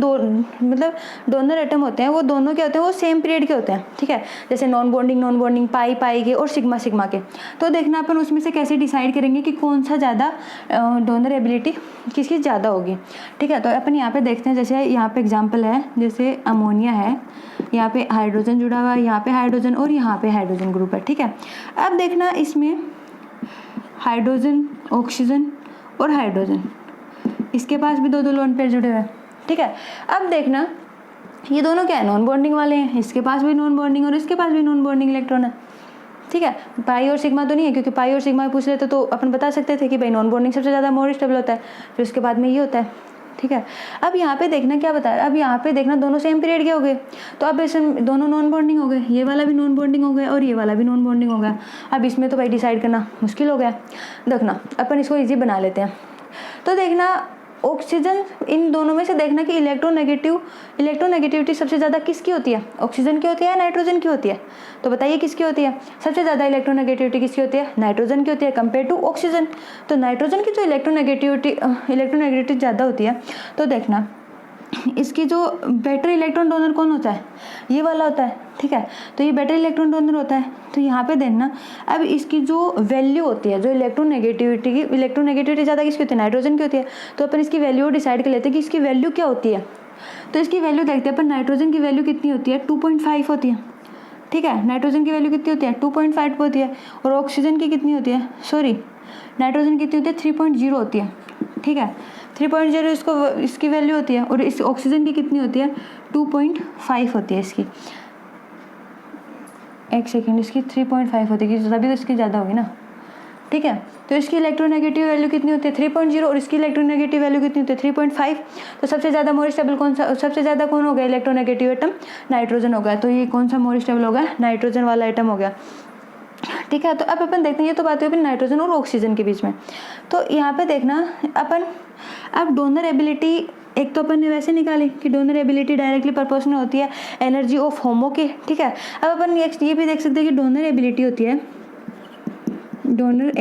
मतलब डोनर एटम होते हैं वो दोनों के होते हैं, वो सेम पीरियड के होते हैं, ठीक है। जैसे नॉन बॉन्डिंग पाई के और सिग्मा के। तो देखना अपन उसमें से कैसे डिसाइड करेंगे कि कौन सा ज़्यादा डोनर एबिलिटी किसकी ज़्यादा होगी, ठीक है। तो अपन यहाँ पे देखते हैं, जैसे यहाँ पे एग्जाम्पल है, जैसे अमोनिया है, यहाँ पे हाइड्रोजन जुड़ा हुआ है, यहाँ पे हाइड्रोजन और यहाँ पे हाइड्रोजन ग्रुप है, ठीक है। अब देखना इसमें हाइड्रोजन, ऑक्सीजन और हाइड्रोजन, इसके पास भी 2 लोन पेयर जुड़े हुए हैं, ठीक है। अब देखना ये दोनों क्या है, नॉन बॉन्डिंग वाले हैं, इसके पास भी नॉन बॉन्डिंग और इसके पास भी नॉन बॉन्डिंग इलेक्ट्रॉन है, ठीक है। पाई और सिग्मा तो नहीं है, क्योंकि पाई और सिग्मा पूछ लेते तो अपन बता सकते थे कि भाई नॉन बॉन्डिंग सबसे ज़्यादा मोर स्टेबल होता है, फिर उसके बाद में ये होता है, ठीक है। अब यहाँ पे देखना क्या बता रहा है, अब यहाँ पे देखना दोनों सेम पीरियड के हो गए, तो अब इसमें दोनों नॉन बॉन्डिंग हो गए, ये वाला भी नॉन बॉन्डिंग हो गया और ये वाला भी नॉन बॉन्डिंग हो गया। अब इसमें तो भाई डिसाइड करना मुश्किल हो गया। देखना अपन इसको ईजी बना लेते हैं। तो देखना ऑक्सीजन, इन दोनों में से देखना कि इलेक्ट्रोनेगेटिविटी सबसे ज़्यादा किसकी होती है, ऑक्सीजन की होती है या नाइट्रोजन की होती है। तो बताइए किसकी होती है, सबसे ज़्यादा इलेक्ट्रोनेगेटिविटी किसकी होती है, नाइट्रोजन की होती है कंपेयर टू ऑक्सीजन। तो नाइट्रोजन की जो इलेक्ट्रोनेगेटिविटी ज़्यादा होती है, तो देखना इसकी जो बेटर इलेक्ट्रॉन डोनर कौन होता है, ये वाला होता है, ठीक है। तो ये बेटर इलेक्ट्रॉन डोनर होता है। तो यहाँ पे देखना अब इसकी जो वैल्यू होती है, जो इलेक्ट्रोनेगेटिविटी ज़्यादा किसकी होती है, नाइट्रोजन की होती है। तो अपन इसकी वैल्यू डिसाइड कर लेते हैं कि इसकी वैल्यू क्या होती है। तो इसकी वैल्यू देखते हैं अपन, नाइट्रोजन की वैल्यू कितनी होती है, 2.5 होती है, ठीक है। नाइट्रोजन की वैल्यू कितनी होती है, 2.5 होती है। और ऑक्सीजन की कितनी होती है, नाइट्रोजन की कितनी होती है, 3.0 होती है, ठीक है। 3.0 इसकी वैल्यू होती है, और इस ऑक्सीजन की कितनी होती है, 2.5 होती है इसकी। एक सेकेंड, इसकी 3.5 होती है, तभी तो इसकी ज़्यादा होगी ना, ठीक है। तो इसकी इलेक्ट्रोनेगेटिव वैल्यू कितनी होती है, 3.0, और इसकी इलेक्ट्रोनेगेटिव वैल्यू कितनी होती है, 3.5। तो सबसे ज़्यादा मोर स्टेबल कौन सा, सबसे ज़्यादा कौन हो गया इलेक्ट्रोनेगेटिव एटम, नाइट्रोजन हो गया। तो ये कौन सा मोर स्टेबल हो गया, नाइट्रोजन वाला एटम हो गया, ठीक है। तो अब अपन देखते हैं, ये तो बात हुई अपन नाइट्रोजन और ऑक्सीजन के बीच में। तो यहाँ पे देखना अपन, अब डोनर एबिलिटी एक तो अपन ने वैसे निकाली कि डोनर एबिलिटी डायरेक्टली प्रोपोर्शनल होती है एनर्जी ऑफ होमो के, ठीक है। अब अपन नेक्स्ट ये भी देख सकते हैं कि डोनर एबिलिटी होती है, donor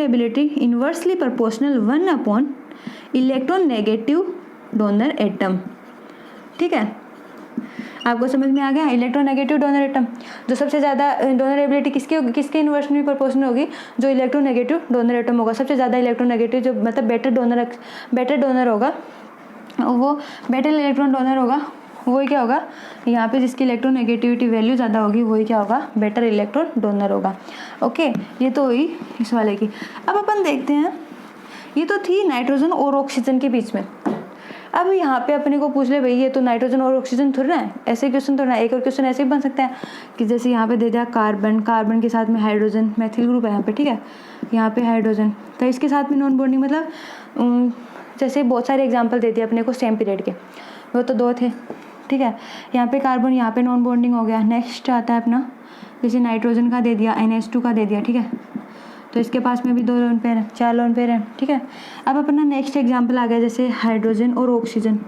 ability inversely proportional 1 electronegative donor atom, ठीक है। आपको समझ में आ गया, इलेक्ट्रोनेगेटिव डोनर एटम, जो सबसे ज़्यादा डोनर एबिलिटी किसकी होगी, किसके इन्वर्सली प्रोपोर्शनल होगी, जो इलेक्ट्रोनेगेटिव डोनर एटम होगा। सबसे ज़्यादा इलेक्ट्रोनेगेटिव जो मतलब बेटर डोनर होगा, वो बेटर इलेक्ट्रॉन डोनर होगा, वही क्या होगा, यहाँ पे जिसकी इलेक्ट्रोनेगेटिविटी वैल्यू ज़्यादा होगी वही क्या होगा, बेटर इलेक्ट्रॉन डोनर होगा। ओके, ये तो हुई इस वाले की। अब अपन देखते हैं, ये तो थी नाइट्रोजन और ऑक्सीजन के बीच में। अब यहाँ पे अपने को पूछ ले भाई ये तो नाइट्रोजन और ऑक्सीजन थोड़ा है, ऐसे क्वेश्चन थोड़ा है। एक और क्वेश्चन ऐसे भी बन सकता है कि जैसे यहाँ पे दे दिया कार्बन के साथ में हाइड्रोजन, मैथिल ग्रुप है यहाँ पे, ठीक है। यहाँ पे हाइड्रोजन, तो इसके साथ में नॉन बॉन्डिंग, मतलब जैसे बहुत सारे एग्जाम्पल दे दिए अपने को सेम पीरियड के, वो तो 2 थे, ठीक है। यहाँ पे कार्बन, यहाँ पे नॉन बॉन्डिंग हो गया। नेक्स्ट आता है अपना, जैसे नाइट्रोजन का दे दिया, NH2 का दे दिया, ठीक है। तो इसके पास में भी 2 लोन पेयर है, 4 लोन पेयर है, ठीक है। अब अपना नेक्स्ट एग्जाम्पल आ गया जैसे हाइड्रोजन और ऑक्सीजन,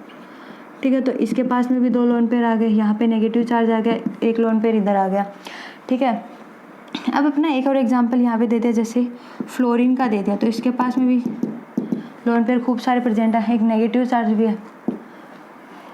ठीक है। तो इसके पास में भी 2 लोन पेयर आ गए, यहाँ पे नेगेटिव चार्ज आ गया, 1 लोन पेयर इधर आ गया, ठीक है। अब अपना एक और एग्जाम्पल यहाँ पे दे दिया, जैसे फ्लोरीन का दे दिया, तो इसके पास में भी लोन पेयर खूब सारे प्रेजेंट है, एक नेगेटिव चार्ज भी है,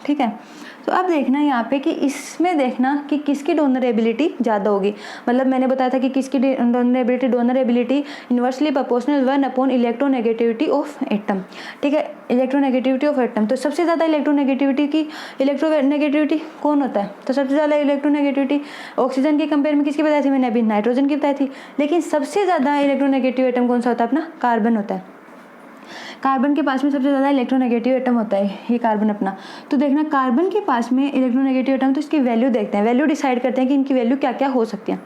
ठीक है। तो अब देखना यहाँ पे कि इसमें देखना कि किसकी डोनर एबिलिटी ज़्यादा होगी। मतलब मैंने बताया था कि किसकी donor ability inversely proportional 1 electronegativity of atom, ठीक है, इलेक्ट्रोनेगेटिविटी ऑफ एटम। तो सबसे ज़्यादा इलेक्ट्रोनेगेटिविटी कौन होता है, तो सबसे ज़्यादा इलेक्ट्रोनेगेटिविटी ऑक्सीजन के कंपेयर में किसकी बताई थी मैंने अभी, नाइट्रोजन की बताई थी। लेकिन सबसे ज़्यादा इलेक्ट्रोनेगेटिव एटम कौन सा होता है, अपना कार्बन होता है। कार्बन के पास में सबसे ज़्यादा इलेक्ट्रोनेगेटिव एटम होता है, ये कार्बन अपना। तो देखना कार्बन के पास में इलेक्ट्रोनेगेटिव एटम, तो इसकी वैल्यू देखते हैं, वैल्यू डिसाइड करते हैं कि इनकी वैल्यू क्या क्या हो सकती है।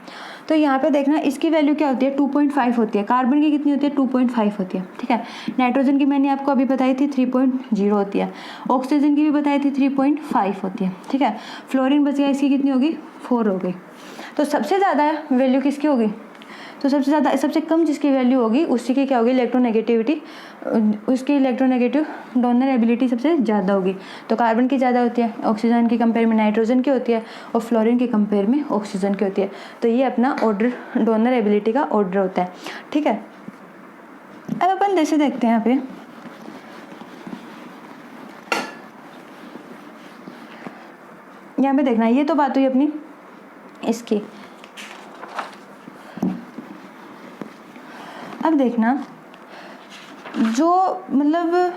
तो यहाँ पे देखना इसकी वैल्यू क्या होती है 2.5 होती है, कार्बन की कितनी होती है 2.5 होती है, ठीक है। नाइट्रोजन की मैंने आपको अभी बताई थी 3.0 होती है, ऑक्सीजन की भी बताई थी 3.5 होती है, ठीक है। फ्लोरीन बच गया, इसकी कितनी होगी 4 हो गई। तो सबसे ज़्यादा वैल्यू किसकी होगी, तो सबसे कम जिसकी वैल्यू होगी उसी की क्या होगी इलेक्ट्रोनेगेटिविटी, उसकी इलेक्ट्रोनेगेटिव डोनर एबिलिटी सबसे ज़्यादा होगी। तो कार्बन की ज़्यादा होती है, ऑक्सीजन की कंपेयर में नाइट्रोजन की होती है, और फ्लोरीन की कंपेयर में ऑक्सीजन की होती है। तो ये अपना ऑर्डर डोनर एबिलिटी का ऑर्डर होता है, ठीक है। अब अपन जैसे देखते हैं यहाँ पे देखना, ये तो बात हुई अपनी इसकी। अब देखना जो मतलब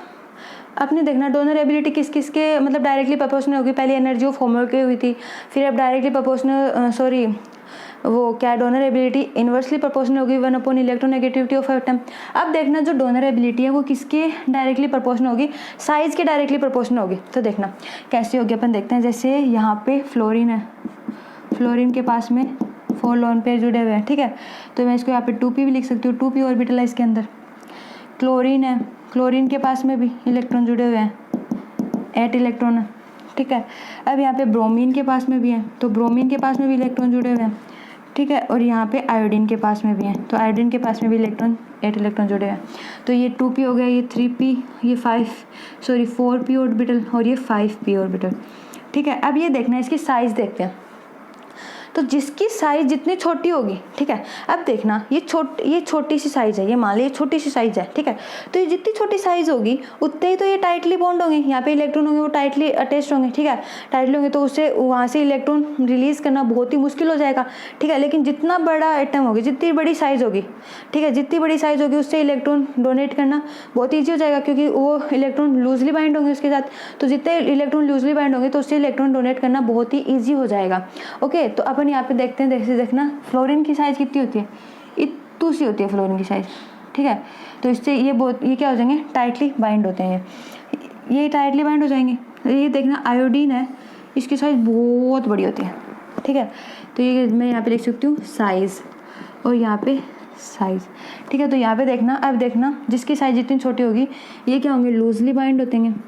आपने देखना डोनर एबिलिटी किस किस के मतलब डायरेक्टली प्रोपोर्शनल होगी। पहले एनर्जी ऑफ होमवर्क की हुई थी, फिर अब डायरेक्टली प्रोपोर्शनल वो क्या डोनर एबिलिटी इन्वर्सली प्रोपोर्शनल होगी 1 इलेक्ट्रोनेगेटिविटी ऑफ एटम। अब देखना जो डोनर एबिलिटी है वो किसके डायरेक्टली प्रोपोर्शनल होगी, साइज के डायरेक्टली प्रोपोर्शनल होगी। तो देखना कैसे होगी, अपन देखते हैं। जैसे यहाँ पे फ्लोरीन है, फ्लोरीन के पास में 4 लोन पेयर जुड़े हुए हैं, ठीक है। तो मैं इसको यहाँ पे 2p भी लिख सकती हूँ, 2p ऑर्बिटल है इसके अंदर। क्लोरीन है, क्लोरीन के पास में भी इलेक्ट्रॉन जुड़े हुए हैं, 8 इलेक्ट्रॉन है, ठीक है। अब यहाँ पे ब्रोमीन के पास में भी है, तो ब्रोमीन के पास में भी इलेक्ट्रॉन जुड़े हुए हैं, ठीक है। और यहाँ पे आयोडीन के पास में भी है, तो आयोडीन के पास में भी इलेक्ट्रॉन 8 इलेक्ट्रॉन जुड़े हैं। तो ये 2p हो गया, ये 3p, ये 4p ऑर्बिटल और ये 5p ऑर्बिटल, ठीक है। अब ये देखना इसकी साइज देखते हैं। तो जिसकी साइज जितनी छोटी होगी, ठीक है। अब देखना ये छोटी सी साइज है, ये मान लीजिए छोटी सी साइज है, ठीक है। तो ये जितनी छोटी साइज होगी उतने ही तो ये टाइटली बॉन्ड होंगे, यहाँ पे इलेक्ट्रॉन होंगे वो टाइटली अटैच्ड होंगे, ठीक है। टाइटली होंगे तो उससे वहाँ से इलेक्ट्रॉन रिलीज करना बहुत ही मुश्किल हो जाएगा, ठीक है। लेकिन जितना बड़ा एटम होगी, जितनी बड़ी साइज होगी, ठीक है, जितनी बड़ी साइज होगी उससे इलेक्ट्रॉन डोनेट करना बहुत ईजी हो जाएगा, क्योंकि वो इलेक्ट्रॉन लूजली बाइंड होंगे उसके साथ। तो जितने इलेक्ट्रॉन लूजली बाइंड होंगे तो उससे इलेक्ट्रॉन डोनेट करना बहुत ही ईजी हो जाएगा। ओके, तो अपन यहाँ पे देखते हैं, देखना फ्लोरीन की साइज कितनी होती है, इतनी सी होती है फ्लोरीन की साइज, ठीक है। तो इससे ये क्या हो जाएंगे टाइटली बाइंड होते हैं, ये टाइटली बाइंड हो जाएंगे। ये देखना आयोडीन है, इसकी साइज बहुत बड़ी होती है, ठीक है। तो ये मैं यहाँ पे लिख सकती हूँ साइज, और यहाँ पे साइज, ठीक है। तो यहाँ पे देखना, अब देखना जिसकी साइज जितनी छोटी होगी ये क्या होंगे लूजली बाइंड होते हैं,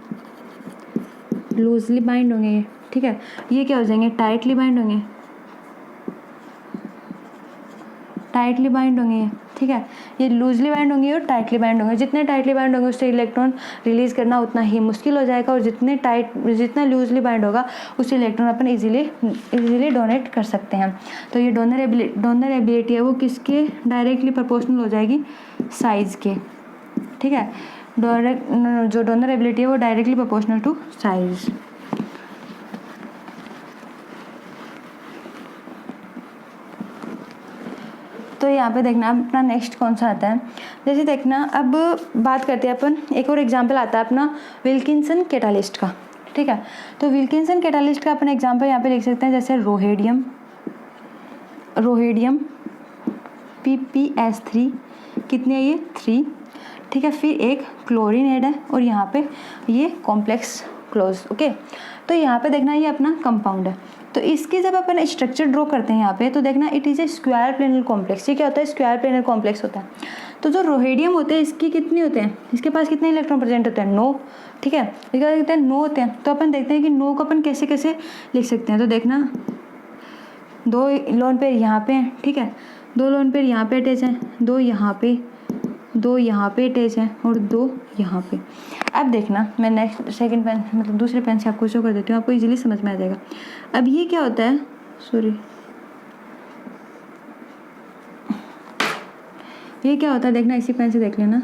लूजली बाइंड होंगे ये, ठीक है। ये क्या हो जाएंगे टाइटली बाइंड होंगे, टाइटली बाइंड होंगे, ठीक है। ये लूजली बाइंड होंगे और टाइटली बाइंड होंगे। जितने टाइटली बाइंड होंगे उससे इलेक्ट्रॉन रिलीज करना उतना ही मुश्किल हो जाएगा, और जितना लूजली बाइंड होगा उससे इलेक्ट्रॉन अपन इजीली डोनेट कर सकते हैं। तो ये डोनर एबिलिटी है वो किसके डायरेक्टली प्रोपोर्शनल हो जाएगी, साइज के, ठीक है। जो डोनर एबिलिटी है वो डायरेक्टली प्रोपोर्शनल टू साइज। तो यहाँ पे देखना अपना नेक्स्ट कौन सा आता है। जैसे देखना अब बात करते हैं अपन, एक और एग्जांपल आता है अपना विल्किंसन कैटालिस्ट का, ठीक है। तो विल्किंसन कैटालिस्ट का अपन एग्जांपल यहाँ पे लिख सकते हैं, जैसे रोहेडियम PPS3 कितनी है ये 3, ठीक है। फिर एक क्लोरीन ऐड है और यहाँ पे ये कॉम्प्लेक्स क्लोज, ओके। तो यहाँ पे देखना ये अपना कंपाउंड है। तो इसके जब अपन स्ट्रक्चर ड्रॉ करते हैं यहाँ पे, तो देखना it is a square planar complex. ये क्या होता है स्क्वायर प्लेनर कॉम्प्लेक्स होता है। तो जो रोहेडियम होते हैं इसकी कितनी होते हैं, इसके पास कितने इलेक्ट्रॉन प्रेजेंट होते हैं 9, ठीक है। इसके पास कितने 9 होते हैं। तो अपन देखते हैं कि 9 को अपन कैसे कैसे लिख सकते हैं। तो देखना 2 लोन पेयर यहाँ पे हैं, ठीक है, 2 लोन पेयर यहाँ पे अटैच हैं, 2 यहाँ पे, 2 यहाँ पे अटैच हैं और 2 यहाँ पे। अब देखना मैं नेक्स्ट सेकंड पेन मतलब दूसरे पेन से आपको शो कर देती हूँ, आपको इजीली समझ में आ जाएगा। अब ये क्या होता है, ये क्या होता है देखना, इसी पेन से देख लेना।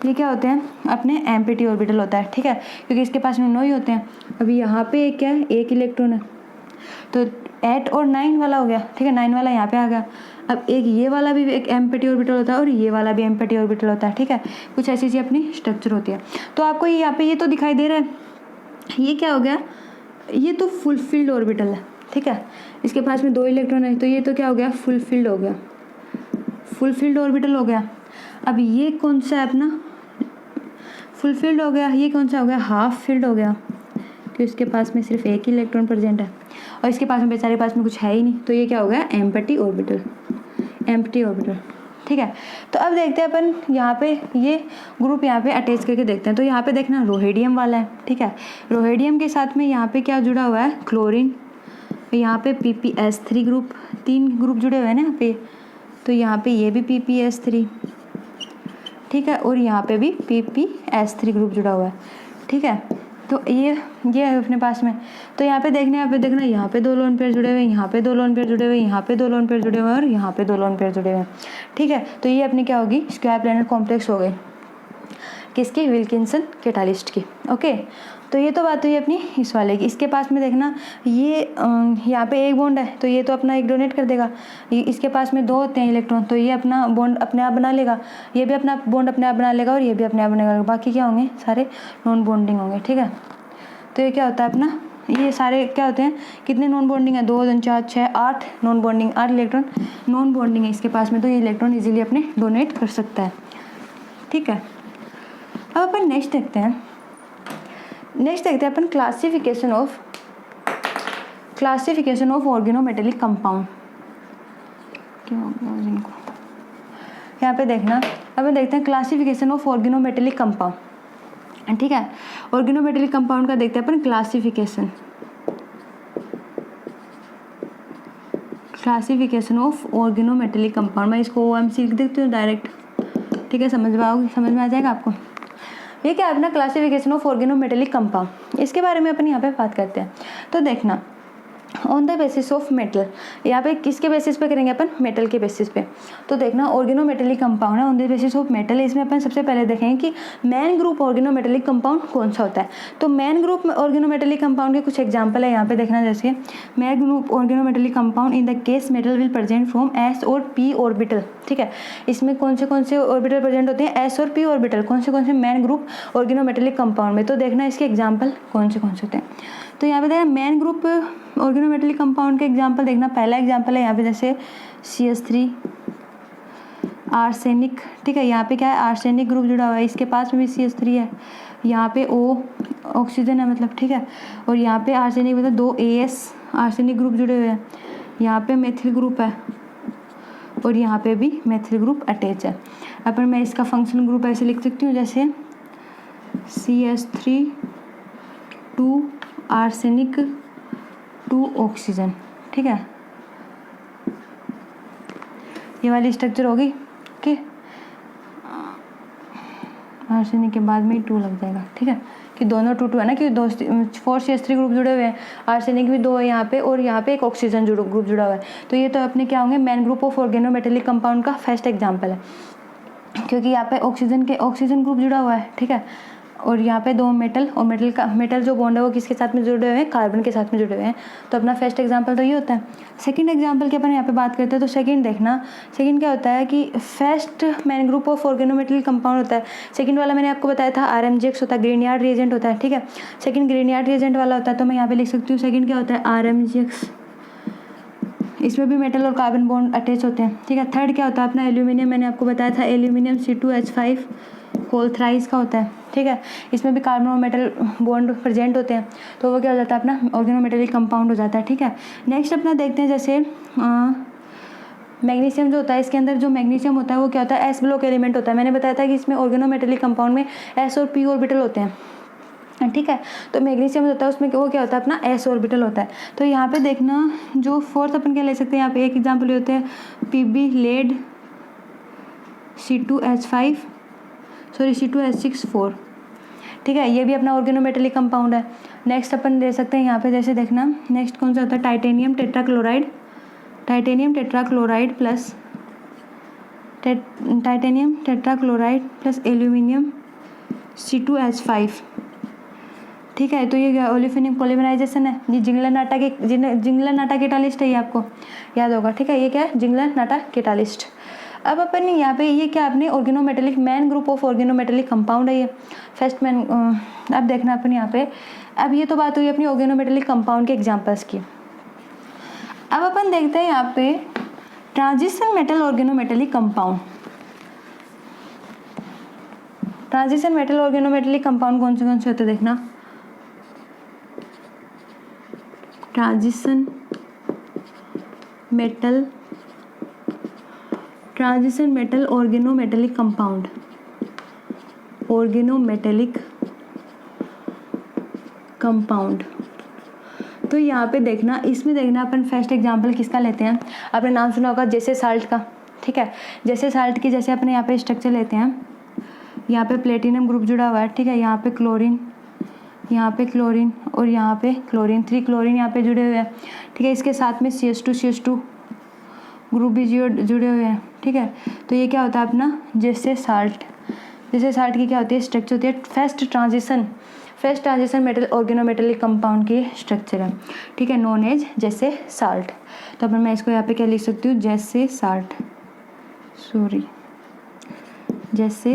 ये क्या होते हैं अपने एम्प्टी ऑर्बिटल होता है, ठीक है, क्योंकि इसके पास में 9 ही होते हैं। अभी यहाँ पे एक क्या है, एक इलेक्ट्रॉन है, तो 8 और 9 वाला हो गया, ठीक है, 9 वाला यहाँ पे आ गया। अब एक ये वाला भी एक एम्प्टी ऑर्बिटल होता है और ये वाला भी एम्प्टी ऑर्बिटल होता है, ठीक है। कुछ ऐसी सी अपनी स्ट्रक्चर होती है। तो आपको यहाँ पे ये तो दिखाई दे रहा है, ये क्या हो गया, ये तो फुलफिल्ड ऑर्बिटल है, ठीक है। इसके पास में 2 इलेक्ट्रॉन है, तो ये तो क्या हो गया फुलफिल्ड हो गया, फुलफिल्ड ऑर्बिटल हो गया। अब ये कौन सा है अपना फुलफिल्ड हो गया, ये कौन सा हो गया हाफ फिल्ड हो गया, क्योंकि इसके पास में सिर्फ एक ही इलेक्ट्रॉन प्रेजेंट है और इसके पास में बेचारे पास में कुछ है ही नहीं। तो ये क्या हो गया एम्प्टी ऑर्बिटल। एम्प्टी ऑर्बिटल, ठीक है। तो अब देखते हैं अपन यहाँ पे ये ग्रुप यहाँ पे अटैच करके देखते हैं। तो यहाँ पे देखना रोहेडियम वाला है, ठीक है। रोहेडियम के साथ में यहाँ पे क्या जुड़ा हुआ है, क्लोरीन। यहाँ पे PPS3 ग्रुप, 3 ग्रुप जुड़े हुए हैं ना यहाँ पे। तो यहाँ पे ये भी PPS3, ठीक है, और यहाँ पे भी PPS3 ग्रुप जुड़ा हुआ है, ठीक है। तो ये है अपने पास में। तो यहाँ पे देखना यहाँ पे 2 लोन पेयर जुड़े हुए हैं, यहाँ पे 2 लोन पेयर जुड़े हुए हैं, यहाँ पे 2 लोन पेयर जुड़े हुए हैं और यहाँ पे 2 लोन पेयर जुड़े हुए हैं, ठीक है। तो ये अपनी क्या होगी, स्क्वायर प्लैनेट कॉम्प्लेक्स हो गई, किसकी, विल्किंसन कैटालिस्ट की। ओके, तो ये तो बात हुई अपनी इस वाले की। इसके पास में देखना ये यहाँ पे एक बॉन्ड है, तो ये तो अपना एक डोनेट कर देगा। ये इसके पास में 2 होते हैं इलेक्ट्रॉन, तो ये अपना बॉन्ड अपने आप बना लेगा, ये भी अपना बॉन्ड अपने आप बना लेगा और ये भी अपने आप बनेगा। बाकी क्या होंगे, सारे नॉन बॉन्डिंग होंगे, ठीक है। तो ये क्या होता है अपना, ये सारे क्या होते हैं, कितने नॉन बॉन्डिंग है, 2 2 4 6 8 non bonding, 8 electron non bonding है इसके पास में। तो ये इलेक्ट्रॉन इजीली अपने डोनेट कर सकता है, ठीक है। अब अपन नेक्स्ट देखते हैं अपन क्लासिफिकेशन ऑफ ऑर्गेनोमेटेलिक कंपाउंड। क्या होगा इनको, यहाँ पे देखना, अपन देखते हैं क्लासिफिकेशन ऑफ ऑर्गेनोमेटेलिक कंपाउंड, ठीक है। ऑर्गेनोमेटेलिक कंपाउंड का देखते हैं अपन क्लासिफिकेशन ऑफ ऑर्गेनोमेटेलिक कंपाउंड। मैं इसको OMC लिख देती हूँ डायरेक्ट, ठीक है, समझ में आ जाएगा आपको। ये क्या है अपना क्लासिफिकेशन ऑफ ऑर्गेनोमेटेलिक कंपाउंड, इसके बारे में अपन यहाँ पे बात करते हैं। तो देखना, on the basis of metal, यहाँ पे किसके बेसिस पे करेंगे अपन, मेटल के बेसिस पे। तो देखना ऑर्गेनोमेटेलिक कंपाउंड है on the basis of metal. इसमें अपन सबसे पहले देखेंगे कि मेन ग्रुप ऑर्गेनोमेटेलिक कंपाउंड कौन सा होता है। तो मेन ग्रुप ऑर्गेनोमेटेलिक कंपाउंड के कुछ एग्जांपल है यहाँ पे देखना, जैसे main group organometallic compound in the case metal will present from S और P ऑर्बिटल, ठीक है। इसमें कौन से ऑर्बिटल प्रेजेंट होते हैं, S और P ऑर्बिटल, कौन से मेन ग्रुप ऑर्गेनोमेटेलिक कंपाउंड में। तो देखना इसके एग्जाम्पल कौन से होते हैं। तो यहाँ पे देखना मेन ग्रुप ऑर्गेनोमेटेलिक कंपाउंड के एग्जांपल देखना, पहला एग्जांपल है यहाँ पे जैसे CH3 आर्सेनिक, ठीक है। यहाँ पे क्या है, आर्सेनिक ग्रुप जुड़ा हुआ है, इसके पास में भी CH3 है, यहाँ पे O ऑक्सीजन है मतलब, ठीक है। और यहाँ पे आर्सेनिक मतलब 2 AS आर्सेनिक ग्रुप जुड़े हुए हैं, यहाँ पे मेथिल ग्रुप है और यहाँ पे भी मेथिल ग्रुप अटैच है। अपन मैं इसका फंक्शनल ग्रुप ऐसे लिख सकती हूँ, जैसे CH3 2 आर्सेनिक 2 ऑक्सीजन, ठीक है। ये वाली स्ट्रक्चर होगी, ओके। आर्सेनिक के बाद में 2 लग जाएगा, ठीक है, कि दोनों 2 है ना, कि 4 CH3 ग्रुप जुड़े हुए हैं, आर्सेनिक भी 2 है यहाँ पे और यहाँ पे एक ऑक्सीजन ग्रुप जुड़ा हुआ है। तो ये तो अपने क्या होंगे, main group of organometallic compound का फर्स्ट एग्जाम्पल है, क्योंकि यहाँ पे ऑक्सीजन ग्रुप जुड़ा हुआ है, ठीक है। और यहाँ पे 2 मेटल, और मेटल जो बॉन्ड है वो किसके साथ में जुड़े हुए हैं, कार्बन के साथ में जुड़े हुए हैं। तो अपना फर्स्ट एग्जांपल तो ये होता है। सेकंड एग्जांपल की अपन यहाँ पे बात करते हैं। तो सेकंड देखना, सेकंड क्या होता है कि first main group of organometallic compound होता है। सेकंड वाला मैंने आपको बताया था RMGX होता है, ग्रीनयार्ड रिएजेंट होता है, ठीक है। सेकंड ग्रीनयार्ड रिएजेंट वाला होता है, तो मैं यहाँ पे लिख सकती हूँ सेकंड क्या होता है, RMGX। इसमें भी मेटल और कार्बन बॉन्ड अटैच होते हैं, ठीक है। थर्ड क्या होता है अपना एल्यूमिनियम, मैंने आपको बताया था एल्यूमिनियम C2H5 होल थ्राइस का होता है, ठीक है। इसमें भी कार्बन और मेटल बॉन्ड प्रेजेंट होते हैं, तो वो क्या हो जाता है अपना ऑर्गेनोमेटेलिक कंपाउंड हो जाता है, ठीक है। नेक्स्ट अपना देखते हैं, जैसे मैग्नीशियम जो होता है, इसके अंदर जो मैग्नीशियम होता है वो क्या होता है, S ब्लॉक एलिमेंट होता है। मैंने बताया था कि इसमें ऑर्गेनोमेटेलिक कंपाउंड में S और P ऑर्बिटल होते हैं, ठीक है। तो मैग्नीशियम होता है उसमें वो क्या होता है अपना S ऑर्बिटल होता है। तो यहाँ पे देखना जो फोर्थ अपन क्या ले सकते हैं, यहाँ पे एक एग्जाम्पल होते हैं PB लेड C2H6 ठीक है। ये भी अपना ऑर्गेनोमेटेलिक कंपाउंड है। नेक्स्ट अपन ले सकते हैं यहाँ पे, जैसे देखना नेक्स्ट कौन सा होता है, titanium tetrachloride plus aluminium C2H5, ठीक है। तो ये ओलिफिनिक पॉलीमराइजेशन है, ये जिंगलर नाटा कैटालिस्ट है, ये आपको याद होगा, ठीक है। ये क्या है, जिंगलर नाटा कैटालिस्ट। अब अपन यहाँ पे ये क्या अपने organometallic main group of organometallic compound है ये फर्स्ट मेन। अब देखना अपन यहाँ पे, अब ये तो बात हुई अपनी ऑर्गेनोमेटेलिक कंपाउंड के एग्जांपल्स की। अब अपन देखते हैं यहाँ पे transition metal organometallic compound. Transition metal organometallic compound कौन से होते हैं देखना, transition metal transition metal organometallic compound, organometallic compound. तो यहाँ पे देखना, इसमें देखना अपन फर्स्ट एग्जांपल किसका लेते हैं, आपने नाम सुना होगा जैसे साल्ट का, ठीक है। जैसे साल्ट की जैसे अपने यहाँ पे स्ट्रक्चर लेते हैं, यहाँ पे प्लेटिनम ग्रुप जुड़ा हुआ है, ठीक है। यहाँ पे क्लोरीन, यहाँ पे क्लोरीन और यहाँ पे क्लोरीन, 3 क्लोरीन यहाँ पे जुड़े हुए हैं, ठीक है। इसके साथ में CH2 ग्रुप भी जुड़े हुए हैं, ठीक है। तो ये क्या होता है अपना जैसे साल्ट। जैसे साल्ट की क्या होती है स्ट्रक्चर होती है first transition metal organometallic compound की स्ट्रक्चर है, ठीक है, नोन एज जैसे साल्ट। तो अपन मैं इसको यहाँ पे क्या लिख सकती हूँ, जैसे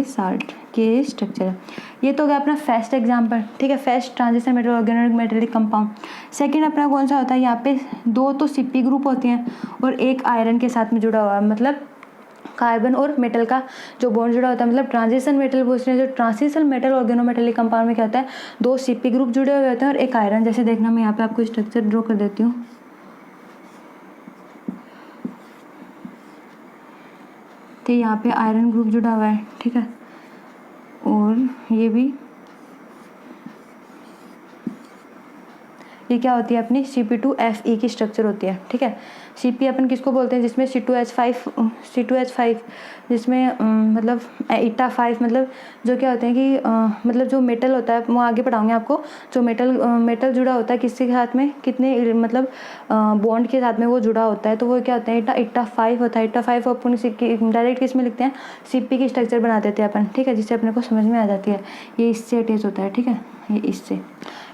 साल्ट के स्ट्रक्चर है। ये तो हो गया अपना फर्स्ट एग्जांपल, ठीक है, first transition metal organometallic compound. Second अपना कौन सा होता है, यहाँ पे 2 तो CP ग्रुप होते हैं और 1 आयरन के साथ में जुड़ा हुआ है, मतलब कार्बन और मेटल का जो बॉन्ड जुड़ा होता है, मतलब ट्रांजिशन मेटल पूछ रहे हैं। जो ट्रांजिशन मेटल ऑर्गेनोमेटेलिक कंपाउंड में क्या होता है, 2 CP ग्रुप जुड़े हुए होते हैं और 1 आयरन। जैसे देखना मैं यहाँ पे आपको स्ट्रक्चर ड्रॉ कर देती हूँ। तो यहाँ पे आयरन ग्रुप जुड़ा हुआ है, ठीक है, और ये क्या होती है अपनी CP2Fe की स्ट्रक्चर होती है, ठीक है। CP अपन किसको बोलते हैं, जिसमें C2H5 जिसमें मतलब ईटा 5, मतलब जो क्या होते हैं कि मतलब जो मेटल होता है, वो आगे पढ़ाऊंगी आपको। जो मेटल जुड़ा होता है किसके साथ में, कितने मतलब बॉन्ड के साथ में वो जुड़ा होता है, तो वो क्या होता है ईटा 5 होता है। ईटा 5 अपन डायरेक्ट किस में लिखते हैं, CP की स्ट्रक्चर बना देते हैं अपन, ठीक है, जिससे अपने को समझ में आ जाती है। ये इससे अटैच होता है, ठीक है, ये इससे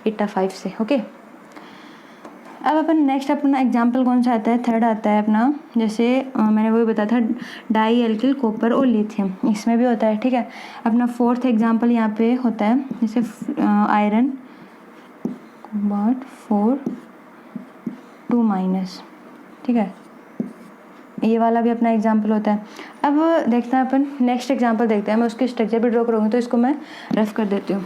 ईटा 5 से, ओके। अब अपन नेक्स्ट अपना एग्जाम्पल कौन सा आता है, थर्ड आता है अपना, जैसे मैंने वही बताया था डाई एल्किल कॉपर और लिथियम, इसमें भी होता है, ठीक है। अपना फोर्थ एग्जाम्पल यहाँ पे होता है जैसे आयरन कोबाल्ट 4 2-, ठीक है, ये वाला भी अपना एग्जाम्पल होता है। अब देखते हैं अपन नेक्स्ट एग्जाम्पल देखते हैं, मैं उसकी स्ट्रक्चर भी ड्रॉ करूँगी, तो इसको मैं रफ कर देती हूँ।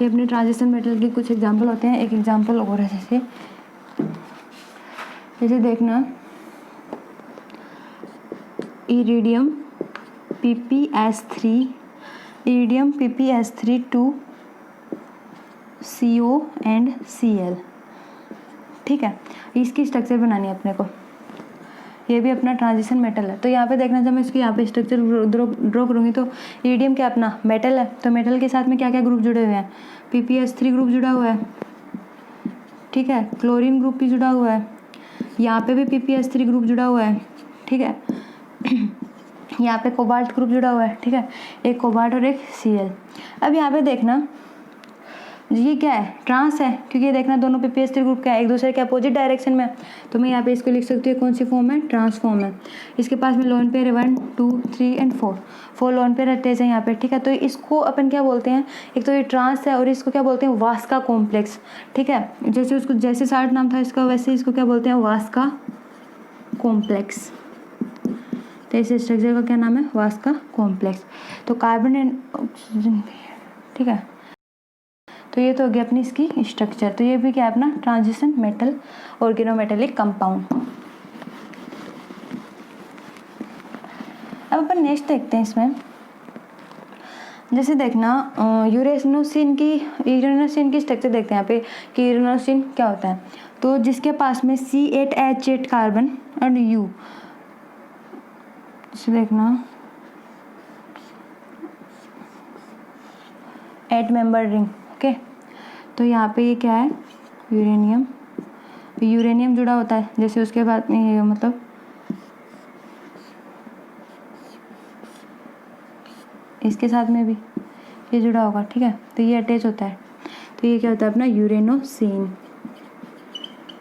ये अपने ट्रांजिशन मेटल के कुछ एग्जाम्पल होते हैं। एक एग्जाम्पल और है जैसे देखना iridium PPS3 2 CO and Cl, ठीक है। इसकी स्ट्रक्चर बनानी है अपने को, ये भी अपना ट्रांजिशन मेटल है। तो यहाँ पे देखना, जब मैं इसकी यहाँ पे स्ट्रक्चर ड्रॉ करूँगी, तो इरिडियम क्या अपना मेटल है, तो मेटल के साथ में क्या क्या ग्रुप जुड़े हुए हैं, PPS3 ग्रुप जुड़ा हुआ है, ठीक है, क्लोरीन ग्रुप भी जुड़ा हुआ है, यहाँ पे भी PPS3 ग्रुप जुड़ा हुआ है, ठीक है, यहाँ पे कोबाल्ट ग्रुप जुड़ा हुआ है, ठीक है, एक कोबाल्ट और एक Cl। अब यहाँ पे देखना ये क्या है, ट्रांस है, क्योंकि ये देखना दोनों PPS3 ग्रुप क्या है, एक दूसरे के अपोजिट डायरेक्शन में। तो मैं यहाँ पे इसको लिख सकती हूँ, कौन सी फॉर्म है, ट्रांसफॉर्म है। इसके पास में lone pair 1 2 3 and 4 lone pair attach है यहाँ पे, ठीक है। तो इसको अपन क्या बोलते हैं, एक तो ये ट्रांस है और इसको क्या बोलते हैं, वास्का कॉम्प्लेक्स, ठीक है। जैसे उसको जैसे साल्ट नाम था इसका, वैसे इसको क्या बोलते हैं, वास्का कॉम्प्लेक्स। तो इस स्ट्रक्चर का क्या नाम है, वास्का कॉम्प्लेक्स। तो कार्बन एंड ऑक्सीजन, ठीक है। तो ये तो हो गया अपनी इसकी स्ट्रक्चर। तो ये भी क्या है अपना ट्रांजिशन मेटल ऑर्गेनोमेटेलिक कंपाउंड। अब अपन नेक्स्ट देखते हैं इसमें, जैसे देखना यूरेनोसिन की स्ट्रक्चर देखते हैं यहाँ पे कि यूरेनोसिन क्या होता है। तो जिसके पास में C8H8 कार्बन एंड U, जैसे देखना 8 मेंबर रिंग, ओके। तो यहाँ पे ये क्या है, यूरेनियम जुड़ा होता है। जैसे उसके बाद में ये मतलब इसके साथ में भी ये जुड़ा होगा, ठीक है, तो ये अटैच होता है। तो ये क्या होता है अपना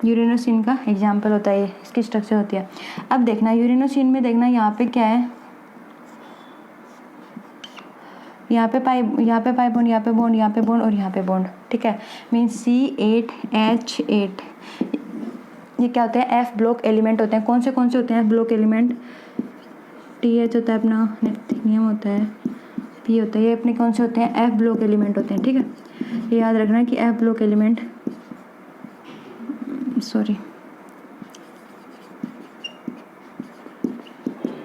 यूरेनोसिन का एग्जाम्पल होता है, ये इसकी स्ट्रक्चर होती है। अब देखना यूरेनोसिन में देखना यहाँ पे क्या है, यहाँ पे पाई बॉन्ड, यहाँ पे बॉन्ड, यहाँ पे बॉन्ड और यहाँ पे बॉन्ड, ठीक है। मीन्स C8H8 ये क्या होते हैं, F ब्लॉक एलिमेंट होते हैं। कौन से होते हैं F ब्लॉक एलिमेंट, TH होता है अपना, नेथनियम होता है, P होता है, ये अपने कौन से होते हैं, F ब्लॉक एलिमेंट होते हैं, ठीक है। ये याद रखना कि F ब्लॉक एलिमेंट,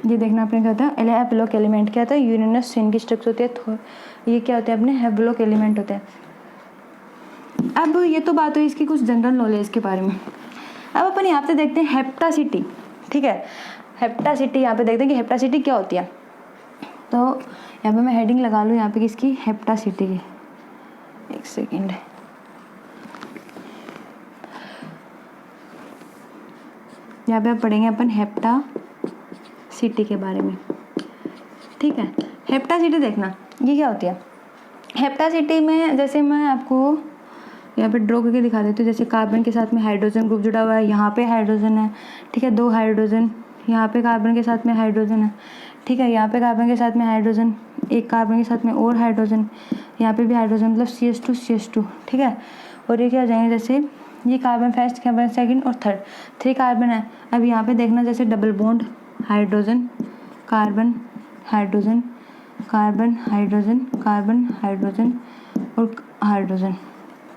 ये देखना आपने क्या होता है, हैप्लोक एलिमेंट क्या होता है, यूरेनस सिन की स्ट्रक्चर होती है, तो ये क्या होता है अपने हैप्लोक एलिमेंट होता है। अब ये तो बात हुई इसकी कुछ जनरल नॉलेज के बारे में। अब अपन यहाँ पे देखते हैं हेप्टासिटी, ठीक है, हेप्टासिटी यहाँ पे देखते हैं कि हेप्टासिटी क्या होती है। तो यहाँ पे मैं हेडिंग लगा लूँ यहाँ पे किसकी, हेप्टासिटी की, एक सेकेंड। यहाँ पे आप पढ़ेंगे अपन हेप्टासिटी के बारे में, ठीक है। हेप्टासिटी देखना ये क्या होती है। हेप्टासिटी में जैसे मैं आपको यहाँ पे ड्रॉ करके दिखा देती हूँ, जैसे कार्बन के साथ में हाइड्रोजन ग्रुप जुड़ा हुआ है, यहाँ पे हाइड्रोजन है, ठीक है, 2 हाइड्रोजन, यहाँ पे कार्बन के साथ में हाइड्रोजन है, ठीक है, यहाँ पे कार्बन के साथ में हाइड्रोजन, एक कार्बन के साथ में और हाइड्रोजन, यहाँ पे भी हाइड्रोजन, मतलब CH2 ठीक है। और ये क्या हो जाएंगे, जैसे ये कार्बन फर्स्ट, कार्बन सेकंड और थर्ड, 3 कार्बन है। अब यहाँ पे देखना जैसे double bond hydrogen carbon hydrogen carbon hydrogen carbon hydrogen और हाइड्रोजन,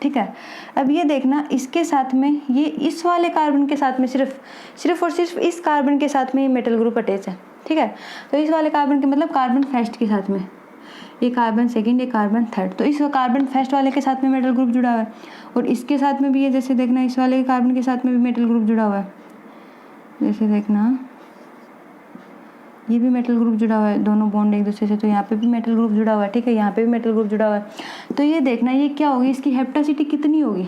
ठीक है। अब ये देखना इसके साथ में, ये इस वाले कार्बन के साथ में सिर्फ और सिर्फ इस कार्बन के साथ में ये मेटल ग्रुप अटैच है, ठीक है। तो इस वाले कार्बन के मतलब कार्बन फर्स्ट के साथ में ये कार्बन सेकंड, ये कार्बन थर्ड, तो इस कार्बन फर्स्ट वाले के साथ में मेटल ग्रुप जुड़ा हुआ है। और इसके साथ में भी ये जैसे देखना इस वाले कार्बन के साथ में भी मेटल ग्रुप जुड़ा हुआ है, जैसे देखना ये भी मेटल ग्रुप जुड़ा हुआ है, दोनों बॉन्ड एक दूसरे से, तो यहाँ पे भी मेटल ग्रुप जुड़ा हुआ है, ठीक है, यहाँ पे भी मेटल ग्रुप जुड़ा हुआ है। तो ये देखना ये क्या होगी, इसकी हेप्टासिटी कितनी होगी।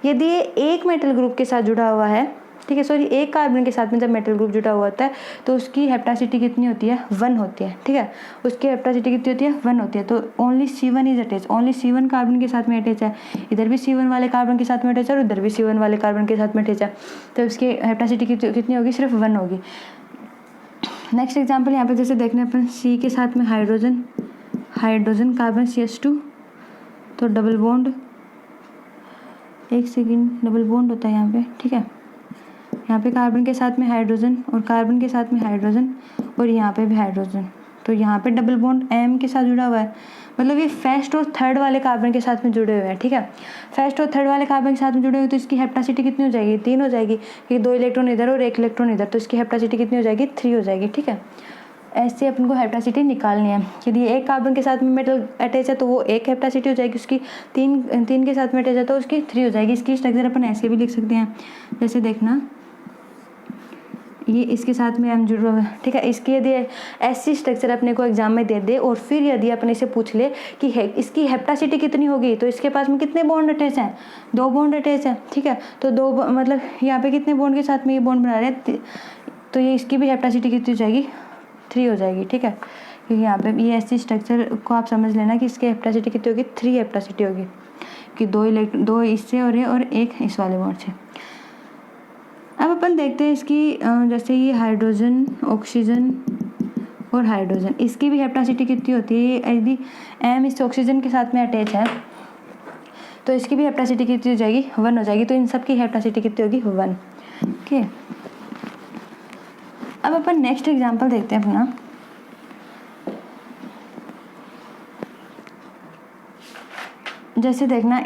यदि ये एक मेटल ग्रुप के साथ जुड़ा हुआ है, ठीक है, सॉरी एक कार्बन के साथ में जब मेटल ग्रुप जुड़ा हुआ होता है तो उसकी हेप्टासिटी कितनी होती है, 1 होती है, ठीक है, उसकी हेप्टासिटी कितनी होती है, 1 होती है। तो only C1 is attach, only C1 carbon के साथ में अटैच है, इधर भी C1 वाले कार्बन के साथ में अटैच है और इधर भी C1 वाले कार्बन के साथ में अटैच है, तो उसकी हेप्टासिटी कितनी होगी, सिर्फ 1 होगी। नेक्स्ट एग्जाम्पल यहाँ पे जैसे देखने अपन C के साथ में हाइड्रोजन कार्बन CH2, तो डबल बॉन्ड, एक सेकेंड, डबल बॉन्ड होता है यहाँ पे, ठीक है, यहाँ पे कार्बन के साथ में हाइड्रोजन और कार्बन के साथ में हाइड्रोजन और यहाँ पे भी हाइड्रोजन, तो यहाँ पे डबल बॉन्ड M के साथ जुड़ा हुआ है, मतलब ये फर्स्ट और थर्ड वाले कार्बन के साथ में जुड़े हुए हैं, ठीक है। फर्स्ट और थर्ड वाले कार्बन के साथ में जुड़े हुए तो इसकी हेप्टासिटी कितनी हो जाएगी, 3 हो जाएगी, क्योंकि 2 इलेक्ट्रॉन इधर और 1 इलेक्ट्रॉन इधर, तो इसकी हेप्टासिटी कितनी हो जाएगी, 3 हो जाएगी, ठीक है। ऐसे अपन को हेप्टासिटी निकालनी है। यदि एक कार्बन के साथ में मेटल अटैच है तो वो 1 हेप्टासिटी हो जाएगी, उसकी 3 के साथ में अटैच है तो उसकी 3 हो जाएगी। इसकी स्ट्रक्चर अपन ऐसे भी लिख सकते हैं, जैसे देखना ये इसके साथ में M जुड़ा हुआ है, ठीक है। इसकी यदि ऐसी स्ट्रक्चर अपने को एग्जाम में दे दे और फिर यदि अपने से पूछ ले कि इसकी हेप्टासिटी कितनी होगी, तो इसके पास में कितने बॉन्ड अटैच हैं, 2 बॉन्ड अटैच है, ठीक है। तो 2 मतलब यहाँ पे कितने बॉन्ड के साथ में ये बॉन्ड बना रहे हैं, तो ये इसकी भी हेप्टासिटी कितनी हो जाएगी, 3 हो जाएगी, ठीक है। क्योंकि यहाँ पे ये ऐसी स्ट्रक्चर को आप समझ लेना कि इसकी हेप्टासिटी कितनी होगी, 3 हेप्टासिटी होगी, कि 2 इससे और 1 इस वाले बॉन्ड से। अब अपन देखते हैं इसकी जैसे ये हाइड्रोजन, ऑक्सीजन और हाइड्रोजन, इसकी भी हेप्टासिटी कितनी होती है। यदि M इस ऑक्सीजन के साथ में अटैच है तो इसकी भी हेप्टासिटी कितनी हो जाएगी, 1 हो जाएगी। तो इन सब की हेप्टासिटी कितनी होगी, 1, ओके। अब अपन नेक्स्ट एग्जांपल देखते हैं अपना। जैसे देखना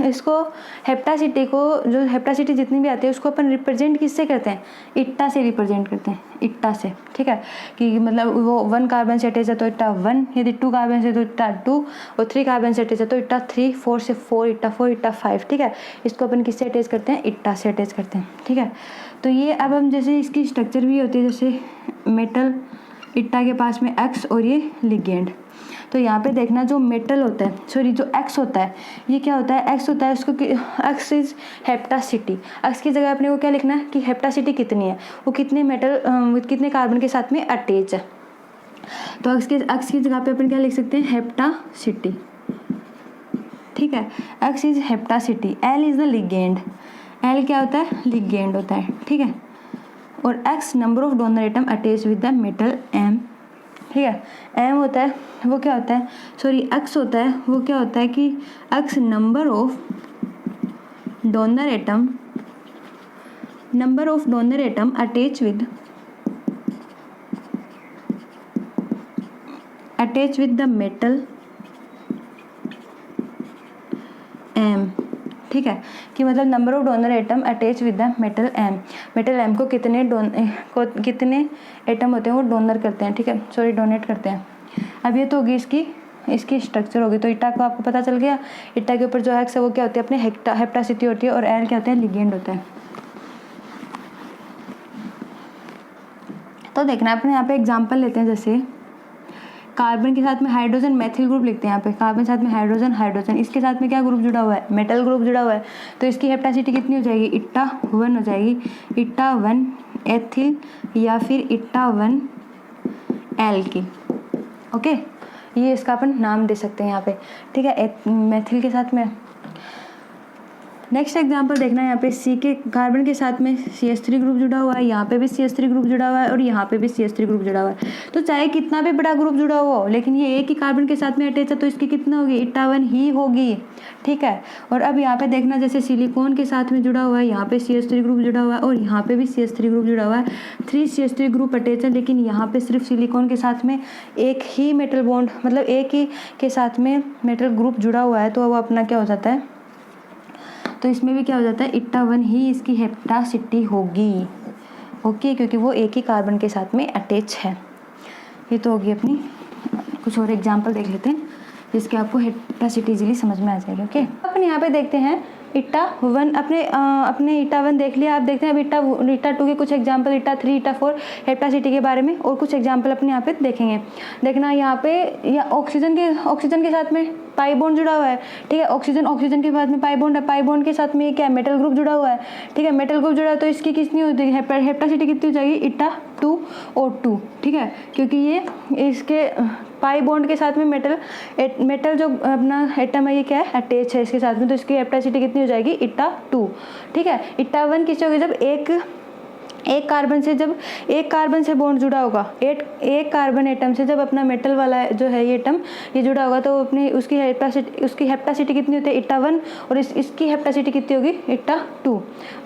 इसको हेप्टासिटी को, जो हेप्टासिटी जितनी भी आती है उसको अपन रिप्रेजेंट किससे करते हैं, इट्टा से रिप्रेजेंट करते हैं, इट्टा से, ठीक है। कि मतलब वो 1 कार्बन से अटैच है तो इट्टा 1, यदि 2 कार्बन से तो इट्टा 2 और 3 कार्बन से अटैच है तो इट्टा 3, 4 से 4 इट्टा 4, इट्टा 5, ठीक है। इसको अपन किससे अटैच करते हैं, इट्टा से अटैच करते हैं, ठीक है। तो ये अब हम जैसे इसकी स्ट्रक्चर भी होती है, जैसे मेटल, इट्टा के पास में X और ये लिगेंड। तो यहाँ पे देखना जो मेटल होता है, सॉरी जो X होता है, ये क्या होता है, X होता है, उसको X इज हेप्टासिटी। X की जगह अपने को क्या लिखना है कि हेप्टासिटी कितनी है, वो कितने मेटल कितने कार्बन के साथ में अटैच है। तो X की जगह पे अपन क्या लिख सकते हैं, हेप्टासिटी, ठीक है। X is hapticity, L is the ligand, L क्या होता है, लिगेंड होता है, ठीक है। और X number of donor atom attach with the metal M, ठीक है। M होता है वो क्या होता है, सॉरी X होता है वो क्या होता है कि X number of donor atom attach with the metal M, ठीक है, कि मतलब number of donor atom attach with the metal M, metal M को कितने एटम होते हैं वो डोनर करते हैं, ठीक है, सॉरी डोनेट करते हैं। अब ये तो होगी इसकी स्ट्रक्चर होगी। तो ईटा को आपको पता चल गया, ईटा के ऊपर जो एक्स है वो क्या होती है, अपने हेप्टासिटी होती है, और एल क्या होता है, लिगेंड होता है। तो देखना अपने यहाँ पे एग्जांपल लेते हैं, जैसे कार्बन के साथ में हाइड्रोजन मैथिल ग्रुप लिखते हैं। यहाँ पे कार्बन के साथ में हाइड्रोजन, इसके साथ में क्या ग्रुप जुड़ा हुआ है, मेटल ग्रुप जुड़ा हुआ है। तो इसकी हेप्टासिटी कितनी हो जाएगी, इट्टा 1 हो जाएगी, इट्टा 1 एथिल या फिर इट्टा 1 एल की। ओके, ये इसका अपन नाम दे सकते हैं यहाँ पे, ठीक है, मैथिल के साथ में। नेक्स्ट एग्जांपल देखना है, यहाँ पे सी के कार्बन के साथ में CH3 ग्रुप जुड़ा हुआ है, यहाँ पे भी CH3 ग्रुप जुड़ा हुआ है और यहाँ पे भी CH3 ग्रुप जुड़ा हुआ है। तो चाहे कितना भी बड़ा ग्रुप जुड़ा हुआ हो, लेकिन ये एक ही कार्बन के साथ में अटैच है, तो इसकी कितना होगी, इट्टा 1 ही होगी, ठीक है। और अब यहाँ पे देखना, जैसे सिलिकॉन के साथ में जुड़ा हुआ है, यहाँ पे CH3 ग्रुप जुड़ा हुआ है और यहाँ पे भी CH3 ग्रुप जुड़ा हुआ है, 3 CH3 ग्रुप अटैच है, लेकिन यहाँ पे सिर्फ सिलिकॉन के साथ में एक ही मेटल बॉन्ड, मतलब एक ही के साथ में मेटल ग्रुप जुड़ा हुआ है, तो वो अपना क्या हो जाता है, तो इसमें भी क्या हो जाता है, इट्टा 1 ही इसकी हेप्टासिटी होगी। ओके, क्योंकि वो एक ही कार्बन के साथ में अटैच है। ये तो होगी अपनी। कुछ और एग्जांपल देख लेते हैं जिसके आपको हेप्टासिटी इजीली समझ में आ जाएगी। ओके, अपन यहाँ पे देखते हैं इट्टा 1, अपने इट्टा 1 देख लिया। आप देखते हैं अब इट्टा 2 के कुछ एग्जांपल, इट्टा 3, इट्टा 4 हेप्टासिटी के बारे में और कुछ एग्जांपल अपने यहाँ पे देखेंगे। देखना यहाँ पे ऑक्सीजन के साथ में पाई बॉन्ड जुड़ा हुआ है, ठीक है, ऑक्सीजन के साथ में पाई बॉन्ड है, पाई बॉन्ड के साथ में क्या है, मेटल ग्रुप जुड़ा हुआ है, ठीक है, मेटल ग्रुप जुड़ा है, तो इसकी कितनी होती है, हेप्टासिटी कितनी हो जाएगी, इट्टा 2 O2, ठीक है, क्योंकि ये इसके पाई बॉन्ड के साथ में मेटल जो अपना एटम है ये क्या है, अटैच है इसके साथ में, तो इसकी हेप्टासिटी कितनी हो जाएगी, इट्टा 2, ठीक है। इट्टा 1 किससे होगी, जब एक कार्बन से बॉन्ड जुड़ा होगा, एक कार्बन एटम से जब अपना मेटल वाला जो है ये एटम ये जुड़ा होगा, तो अपनी उसकी हेप्टासिटी कितनी होती है, इट्टा 1, और इसकी हेप्टासिटी कितनी होगी, इट्टा 2।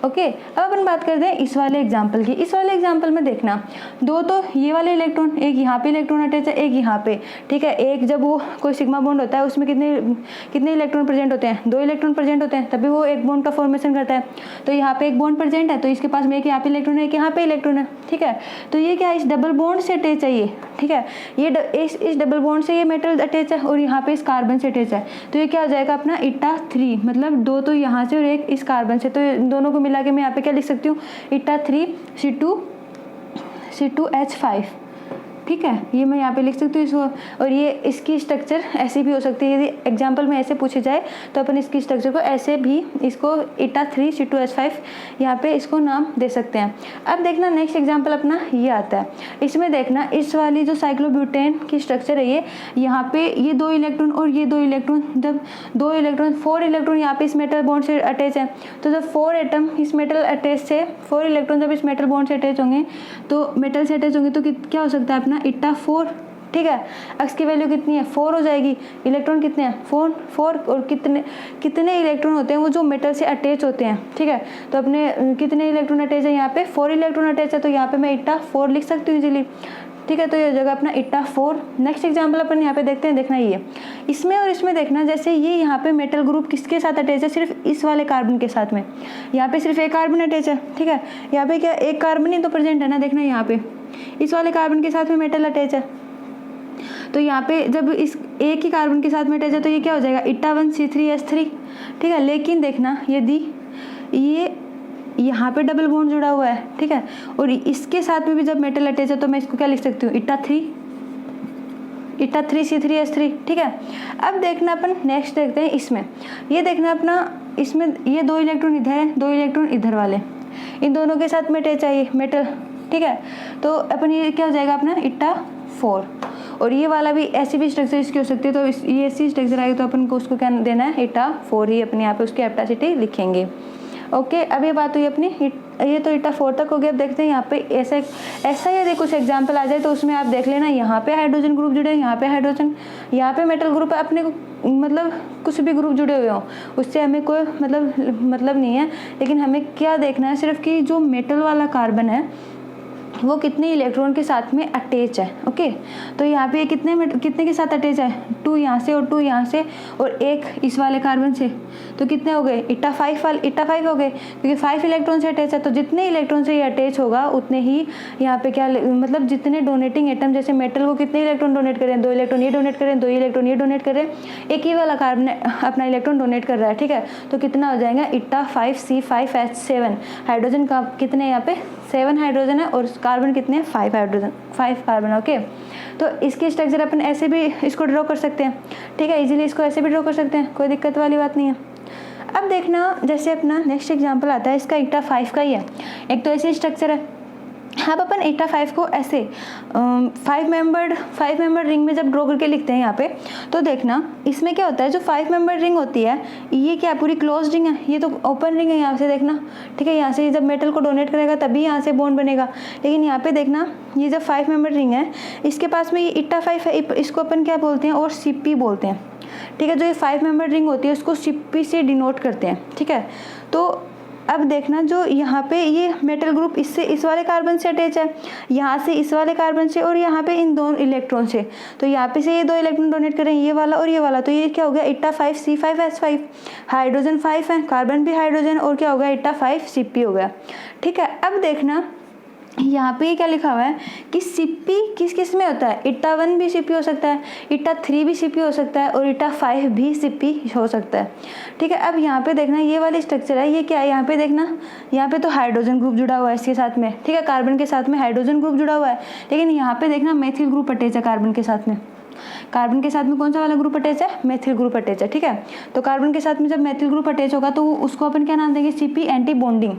ओके, अब अपन बात करते हैं इस वाले एग्जांपल की। इस वाले एग्जांपल में देखना, दो तो ये वाले इलेक्ट्रॉन, एक यहाँ पे इलेक्ट्रॉन अटैच है, एक यहाँ पे, ठीक है। एक जब वो कोई सिग्मा बॉन्ड होता है उसमें कितने इलेक्ट्रॉन प्रेजेंट होते हैं, 2 इलेक्ट्रॉन प्रेजेंट होते हैं, तभी वो एक बॉन्ड का फॉर्मेशन करता है। तो यहाँ पे एक बॉन्ड प्रेजेंट है, तो इसके पास में एक यहाँ पे इलेक्ट्रॉन है, एक यहाँ पे इलेक्ट्रॉन है, ठीक है। तो ये क्या है, इस डबल बॉन्ड से अटैच है ये, ठीक है, ये इस डबल बॉन्ड से ये मेटल अटैच है और यहाँ पे इस कार्बन से अटैच है, तो ये क्या हो जाएगा अपना इट्टा 3, मतलब 2 तो यहाँ से और एक इस कार्बन से, तो दोनों को मिला के मैं यहाँ पे क्या लिख सकती हूँ, इट्टा 3 C2H5, ठीक है, ये मैं यहाँ पे लिख सकती हूँ इसको। और ये इसकी स्ट्रक्चर ऐसी भी हो सकती है, यदि एग्जांपल में ऐसे पूछे जाए तो अपन इसकी स्ट्रक्चर को ऐसे भी, इसको इट्टा 3 C2H5 यहाँ पे इसको नाम दे सकते हैं। अब देखना नेक्स्ट एग्जांपल अपना ये आता है, इसमें देखना इस वाली जो साइक्लोब्यूटेन की स्ट्रक्चर है, ये यहाँ पे ये 2 इलेक्ट्रॉन और ये 2 इलेक्ट्रॉन, जब 4 इलेक्ट्रॉन यहाँ पे इस मेटल बॉन्ड से अटैच है, तो जब 4 एटम इस मेटल अटैच से 4 इलेक्ट्रॉन जब इस मेटल बॉन्ड से अटैच होंगे, तो मेटल से अटैच होंगे, तो क्या हो सकता है अपना इट्टा 4, ठीक है। एक्स की वैल्यू कितनी है, 4 हो जाएगी। इलेक्ट्रॉन कितने हैं, 4 और कितने इलेक्ट्रॉन होते हैं वो जो मेटल से अटैच होते हैं, ठीक है। तो अपने कितने इलेक्ट्रॉन अटैच है, यहाँ पे 4 इलेक्ट्रॉन अटैच है, तो यहाँ पे मैं इट्टा 4 लिख सकती हूँ इजीली, ठीक है। तो ये जगह अपना इट्टा 4। नेक्स्ट एग्जांपल अपन यहाँ पे देखते हैं, देखना ये इसमें और इसमें देखना, जैसे ये यहाँ पे मेटल ग्रुप किसके साथ अटैच है, सिर्फ इस वाले कार्बन के साथ में, यहाँ पे सिर्फ एक कार्बन अटैच है, ठीक है। यहाँ पे क्या एक कार्बन ही तो प्रेजेंट है ना, देखना यहाँ पे इस वाले कार्बन के साथ में मेटल अटैच है, तो यहाँ पे जब इस एक ही कार्बन के साथ में अटैच है, तो ये क्या हो जाएगा, इट्टा 1 C3H3, ठीक है। लेकिन देखना यदि ये यहाँ पे डबल बॉन्ड जुड़ा हुआ है, ठीक है, और इसके साथ में भी जब मेटल अटैच है, तो मैं इसको क्या लिख सकती हूँ, इट्टा 3 C3H3, ठीक है। अब देखना अपन नेक्स्ट देखते हैं इसमें, ये देखना अपना इसमें ये 2 इलेक्ट्रॉन इधर है, 2 इलेक्ट्रॉन इधर वाले, इन दोनों के साथ में अटैच है ये मेटल, ठीक है। तो अपन ये क्या हो जाएगा अपना इट्टा 4, और ये वाला भी ऐसी भी स्ट्रक्चर इसकी हो सकती है, तो ये ऐसी स्ट्रक्चर आएगी, तो अपन को उसको क्या देना है, इट्टा 4 ही अपने यहाँ पे उसकी हेप्टासिटी लिखेंगे। ओके, अब ये बात हुई अपनी, ये तो इट्टा 4 तक हो गया। अब देखते हैं यहाँ पे ऐसा यदि कुछ एग्जांपल आ जाए, तो उसमें आप देख लेना, यहाँ पे हाइड्रोजन ग्रुप जुड़े, यहाँ पे हाइड्रोजन, यहाँ पे मेटल ग्रुप है, अपने को मतलब कुछ भी ग्रुप जुड़े हुए हों उससे हमें कोई मतलब नहीं है, लेकिन हमें क्या देखना है सिर्फ कि जो मेटल वाला कार्बन है वो कितने इलेक्ट्रॉन के साथ में अटैच है। ओके, तो यहाँ पे कितने के साथ अटैच है, 2 यहाँ से और 2 यहाँ से और 1 इस वाले कार्बन से, तो कितने हो गए, इट्टा 5 हो गए, क्योंकि 5 इलेक्ट्रॉन से अटैच है। तो जितने इलेक्ट्रॉन से ये अटैच होगा उतने ही यहाँ पे क्या मतलब जितने डोनेटिंग एटम, जैसे मेटल को कितने इलेक्ट्रॉन डोनेट करें, 2 इलेक्ट्रॉन ये डोनेट करें, 2 इलेक्ट्रॉन ये डोनेट करें, एक ही वाला कार्बन अपना इलेक्ट्रॉन डोनेट कर रहा है। ठीक है, तो कितना हो जाएगा, इट्टा 5C5H7, हाइड्रोजन का कितने यहाँ पे 7 हाइड्रोजन है और कार्बन कितने हैं 5 कार्बन। ओके, तो इसकी स्ट्रक्चर अपन ऐसे भी इसको ड्रॉ कर सकते हैं। ठीक है, इजीली इसको ऐसे भी ड्रॉ कर सकते हैं, कोई दिक्कत वाली बात नहीं है। अब देखना, जैसे अपना नेक्स्ट एग्जांपल आता है, इसका इट्टा 5 का ही है। एक तो ऐसी स्ट्रक्चर है, अब अपन इट्टा 5 को ऐसे 5 मेंबर रिंग में जब ड्रॉ करके लिखते हैं यहाँ पे, तो देखना इसमें क्या होता है, जो 5 मेंबर रिंग होती है ये क्या पूरी क्लोज रिंग है, ये तो ओपन रिंग है यहाँ से देखना। ठीक है, यहाँ से जब मेटल को डोनेट करेगा तभी यहाँ से बॉन्ड बनेगा, लेकिन यहाँ पे देखना ये जब 5 मेंबर रिंग है, इसके पास में ये इट्टा 5 है, इसको अपन क्या बोलते हैं, और CP बोलते हैं। ठीक है, जो ये 5 मेंबर रिंग होती है उसको CP से डिनोट करते हैं। ठीक है, तो अब देखना जो यहाँ पे ये मेटल ग्रुप इससे इस वाले कार्बन से अटैच है, यहाँ से इस वाले कार्बन से, और यहाँ पे इन 2 इलेक्ट्रॉन से, तो यहाँ पे से ये 2 इलेक्ट्रॉन डोनेट करें, ये वाला और ये वाला, तो ये क्या हो गया, इट्टा 5C5H5, हाइड्रोजन 5 है, कार्बन भी हाइड्रोजन, और क्या हो गया, इट्टा 5CP हो गया। ठीक है, अब देखना यहाँ पे ये क्या लिखा हुआ है कि CP किस किस में होता है, इट्टा 1 भी CP हो सकता है, इट्टा 3 भी CP हो सकता है, और इट्टा 5 भी CP हो सकता है। ठीक है, अब यहाँ पे देखना ये वाली स्ट्रक्चर है, ये क्या है, यहाँ पे देखना, यहाँ पे तो हाइड्रोजन ग्रुप जुड़ा हुआ है इसके साथ में। ठीक है, कार्बन के साथ में हाइड्रोजन ग्रुप जुड़ा हुआ है, लेकिन यहाँ पे देखना मेथिल ग्रुप अटैच है कार्बन के साथ में। कार्बन के साथ में कौन सा वाला ग्रुप अटैच है, मेथिल ग्रुप अटैच है। ठीक है, तो कार्बन के साथ में जब मेथिल ग्रुप अटैच होगा तो उसको अपन क्या नाम देंगे, CP एंटी बॉन्डिंग।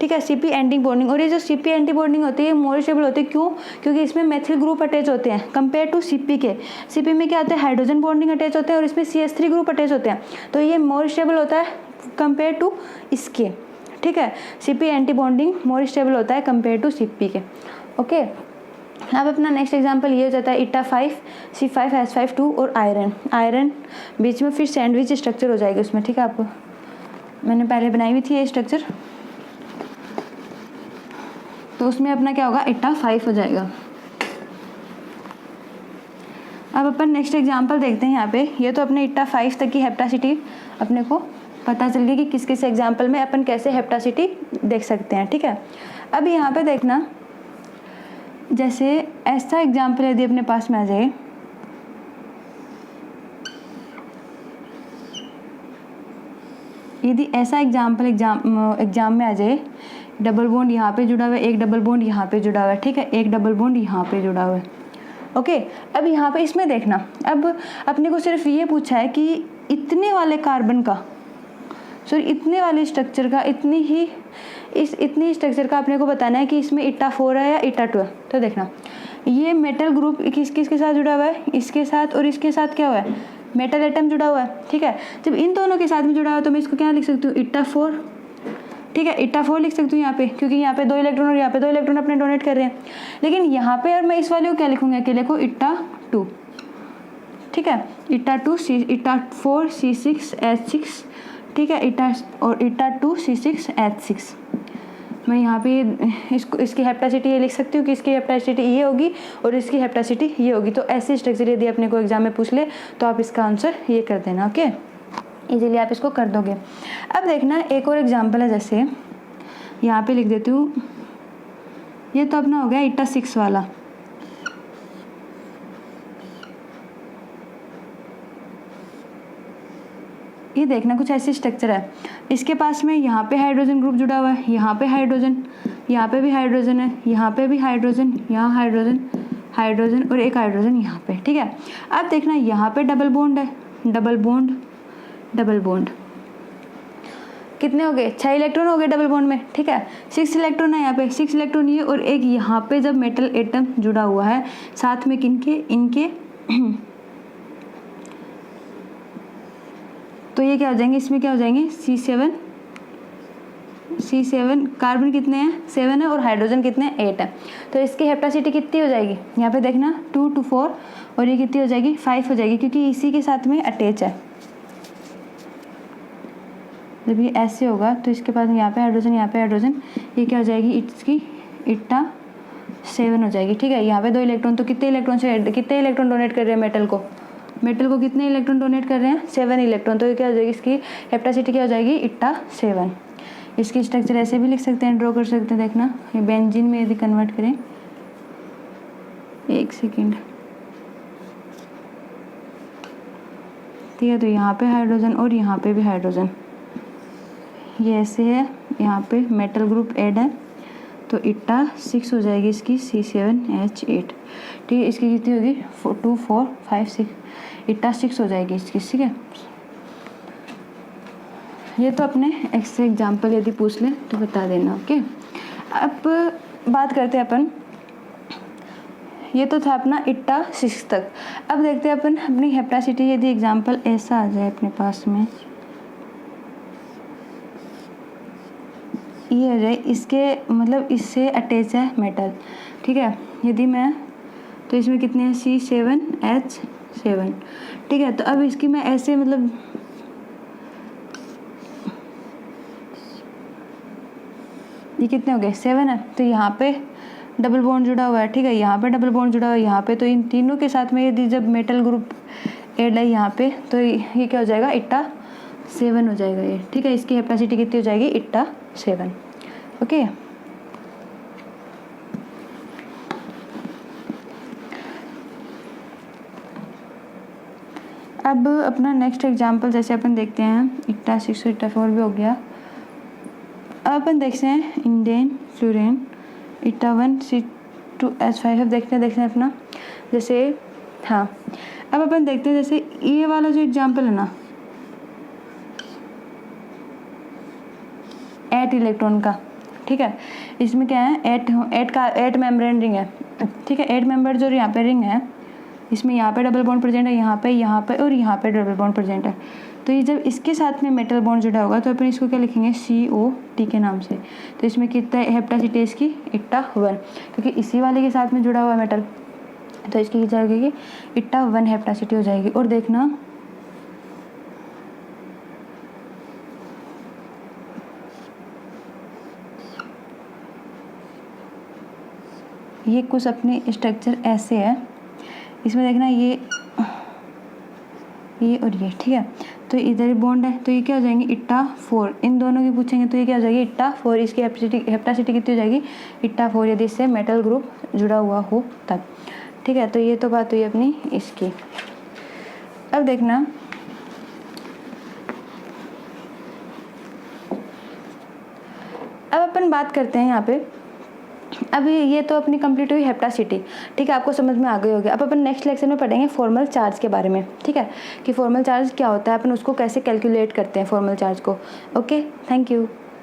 ठीक है, CP एंटी बॉन्डिंग, और ये जो CP एंटी बॉन्डिंग होती है मोर स्टेबल होती है, क्यों, क्योंकि इसमें मेथिल ग्रुप अटैच होते हैं कंपेयर टू CP के। CP में क्या होता है, हाइड्रोजन बॉन्डिंग अटैच होते हैं, और इसमें CH3 ग्रुप अटैच होते हैं, तो ये मोर स्टेबल होता है कंपेयर टू इसके। ठीक है, CP anti bonding more stable होता है कंपेयर टू CP के। ओके, अब अपना नेक्स्ट एग्जांपल ये हो जाता है इट्टा 5C5H5 और आयरन बीच में फिर सैंडविच स्ट्रक्चर हो जाएगी उसमें। ठीक है, आपको मैंने पहले बनाई हुई थी ये स्ट्रक्चर, तो उसमें अपना क्या होगा, इट्टा 5 हो जाएगा। अब अपन नेक्स्ट एग्जांपल देखते हैं। यहाँ पे ये तो अपने इट्टा 5 तक की हेप्टासिटी अपने को पता चल गई कि किस किस एग्जाम्पल में अपन कैसे हेप्टासिटी देख सकते हैं। ठीक है, अब यहाँ पे देखना, जैसे ऐसा एग्जाम्पल यदि अपने पास में आ जाए, यदि ऐसा एग्जाम्पल एग्जाम में आ जाए, डबल बॉन्ड यहाँ पे जुड़ा हुआ है, एक डबल बॉन्ड यहाँ पे जुड़ा हुआ है। ठीक है, एक डबल बॉन्ड यहाँ पे जुड़ा हुआ है। ओके, अब यहाँ पे इसमें देखना, अब अपने को सिर्फ ये पूछा है कि इतने वाले कार्बन का, सॉरी इतने वाले स्ट्रक्चर का, इतनी स्ट्रक्चर का अपने को बताना है कि इसमें इट्टा 4 है या इट्टा 2 है। तो देखना ये मेटल ग्रुप किसके साथ जुड़ा हुआ है, इसके साथ और इसके साथ क्या हुआ है, मेटल एटम जुड़ा हुआ है। ठीक है, जब इन दोनों के साथ में जुड़ा हुआ है तो मैं इसको क्या लिख सकती हूँ, इट्टा 4। ठीक है, इट्टा 4 लिख सकती हूँ यहाँ पे, क्योंकि यहाँ पे 2 इलेक्ट्रॉन और यहाँ पे 2 इलेक्ट्रॉन अपने डोनेट कर रहे हैं। लेकिन यहाँ पे और मैं इस वाले को क्या लिखूँगी, अकेले को इट्टा 2। ठीक है, इट्टा 4 C6H6। ठीक है, इट्टा 2 C6H6। मैं यहाँ पे इसकी हेप्टासिटी ये लिख सकती हूँ कि इसकी हेप्टासिटी ये होगी और इसकी हेप्टासिटी ये होगी। तो ऐसी स्ट्रक्चर यदि अपने को एग्जाम में पूछ ले तो आप इसका आंसर ये कर देना। ओके, इजीली आप इसको कर दोगे। अब देखना एक और एग्जाम्पल है, जैसे यहाँ पे लिख देती हूँ, ये तो अपना हो गया इट्टा 6 वाला। ये देखना कुछ ऐसी स्ट्रक्चर है, इसके पास में यहाँ पे हाइड्रोजन ग्रुप जुड़ा हुआ है, यहाँ पे हाइड्रोजन, यहाँ पे भी हाइड्रोजन है, यहाँ पे भी हाइड्रोजन, यहाँ हाइड्रोजन और एक हाइड्रोजन यहाँ पे। ठीक है, अब देखना यहाँ पे डबल बॉन्ड है, डबल बॉन्ड कितने हो गए, 6 इलेक्ट्रॉन हो गए डबल बॉन्ड में। ठीक है, 6 इलेक्ट्रॉन है यहाँ पे, 6 इलेक्ट्रॉन ये, और एक यहाँ पे जब मेटल एटम जुड़ा हुआ है साथ में इनके तो ये क्या हो जाएंगे, इसमें क्या हो जाएंगे, C7 कार्बन कितने हैं, 7 है, और हाइड्रोजन कितने हैं, 8 है। तो इसकी हेप्टासिटी कितनी हो जाएगी, यहाँ पे देखना 2 to 4, और ये कितनी हो जाएगी, 5 हो जाएगी, क्योंकि इसी के साथ में अटैच है। जब ये ऐसे होगा तो इसके पास यहाँ पे हाइड्रोजन, यहाँ पे हाइड्रोजन, ये क्या हो जाएगी, इसकी इट्टा 7 हो जाएगी। ठीक है, यहाँ पे 2 इलेक्ट्रॉन, तो कितने इलेक्ट्रॉन डोनेट कर रहे हैं मेटल को कितने इलेक्ट्रॉन डोनेट कर रहे हैं? 7 इलेक्ट्रॉन। तो ये क्या हो जाएगी, इसकी हेप्टासिटी क्या हो जाएगी? इट्टा 7। इसकी स्ट्रक्चर ऐसे भी लिख सकते हैं, ड्रॉ कर सकते हैं। देखना, ये बेंजीन में यदि कन्वर्ट करें, 1 सेकेंड, ठीक है। तो यहाँ पे हाइड्रोजन और यहाँ पे भी हाइड्रोजन, ये ऐसे है, यहाँ पे मेटल ग्रुप ऐड है, तो इट्टा 6 हो जाएगी इसकी, C7H8। ठीक है, इसकी कितनी होगी? 2 4 5 6, इट्टा 6 हो जाएगी इसकी। ठीक है, ये तो अपने एक्स्ट्रा एग्जाम्पल यदि पूछ लें तो बता देना। ओके, अब बात करते हैं अपन, ये तो था अपना इट्टा 6 तक। अब देखते हैं अपन अपनी हेप्टासिटी, यदि एग्जाम्पल ऐसा आ जाए अपने पास में, ये हो जाए, इसके मतलब इससे अटैच है मेटल। ठीक है, यदि मैं, तो इसमें कितने हैं? C7H7। ठीक है, तो अब इसकी मैं ऐसे मतलब ये कितने हो गए? 7 है। तो यहाँ पे डबल बॉन्ड जुड़ा हुआ है। ठीक है, यहाँ पे डबल बॉन्ड जुड़ा हुआ है, यहाँ पे, तो इन तीनों के साथ में यदि जब मेटल ग्रुप ऐड है यहाँ पे, तो ये क्या हो जाएगा? इट्टा 7 हो जाएगा ये। ठीक है, इसकी हेप्टासिटी कितनी हो जाएगी? इट्टा 7। ओके, अब अपना नेक्स्ट एग्जाम्पल जैसे अपन देखते हैं, इट्टा 6 और इट्टा 4 भी हो गया। अब अपन देखते हैं इंडेन फ्लोरीन, इट्टा 1 C2H5। अब देखते हैं अपना, जैसे हाँ, अब अपन देखते हैं जैसे ये वाला जो एग्जाम्पल है ना, 8 इलेक्ट्रॉन का। ठीक है, इसमें क्या है? 8 मेम्ब्रेन रिंग है। ठीक है, 8 मेंबर जो यहाँ पे रिंग है, इसमें यहाँ पे डबल बॉन्ड प्रेजेंट है, यहाँ पे और यहाँ पे डबल बॉन्ड प्रेजेंट है। तो ये जब इसके साथ में मेटल बॉन्ड जुड़ा होगा तो अपन इसको क्या लिखेंगे? COT के नाम से। तो इसमें कितना हेप्टासिटी इसकी? इट्टा 1, क्योंकि इसी वाले के साथ में जुड़ा हुआ मेटल, तो इसकी क्या जाएगी? इट्टा 1 हेप्टासिटी हो जाएगी। और देखना, ये कुछ अपने स्ट्रक्चर ऐसे है, इसमें देखना ये और ये। ठीक है, तो इधर बॉन्ड है, तो ये क्या हो जाएंगे? इट्टा 4। इन दोनों की पूछेंगे तो ये क्या हो जाएगी? इट्टा 4। इसकी हेप्टासिटी कितनी हो जाएगी? इट्टा 4, यदि इससे मेटल ग्रुप जुड़ा हुआ हो तब। ठीक है, तो ये तो बात हुई अपनी इसकी। अब देखना, अब अपन बात करते हैं यहाँ पे, अभी ये तो अपनी कंप्लीट हुई हेप्टासिटी। ठीक है, आपको समझ में आ गई होगी। अब अपन नेक्स्ट लेक्चर में पढ़ेंगे फॉर्मल चार्ज के बारे में। ठीक है, कि फॉर्मल चार्ज क्या होता है, अपन उसको कैसे कैलकुलेट करते हैं फॉर्मल चार्ज को। Okay, thank you.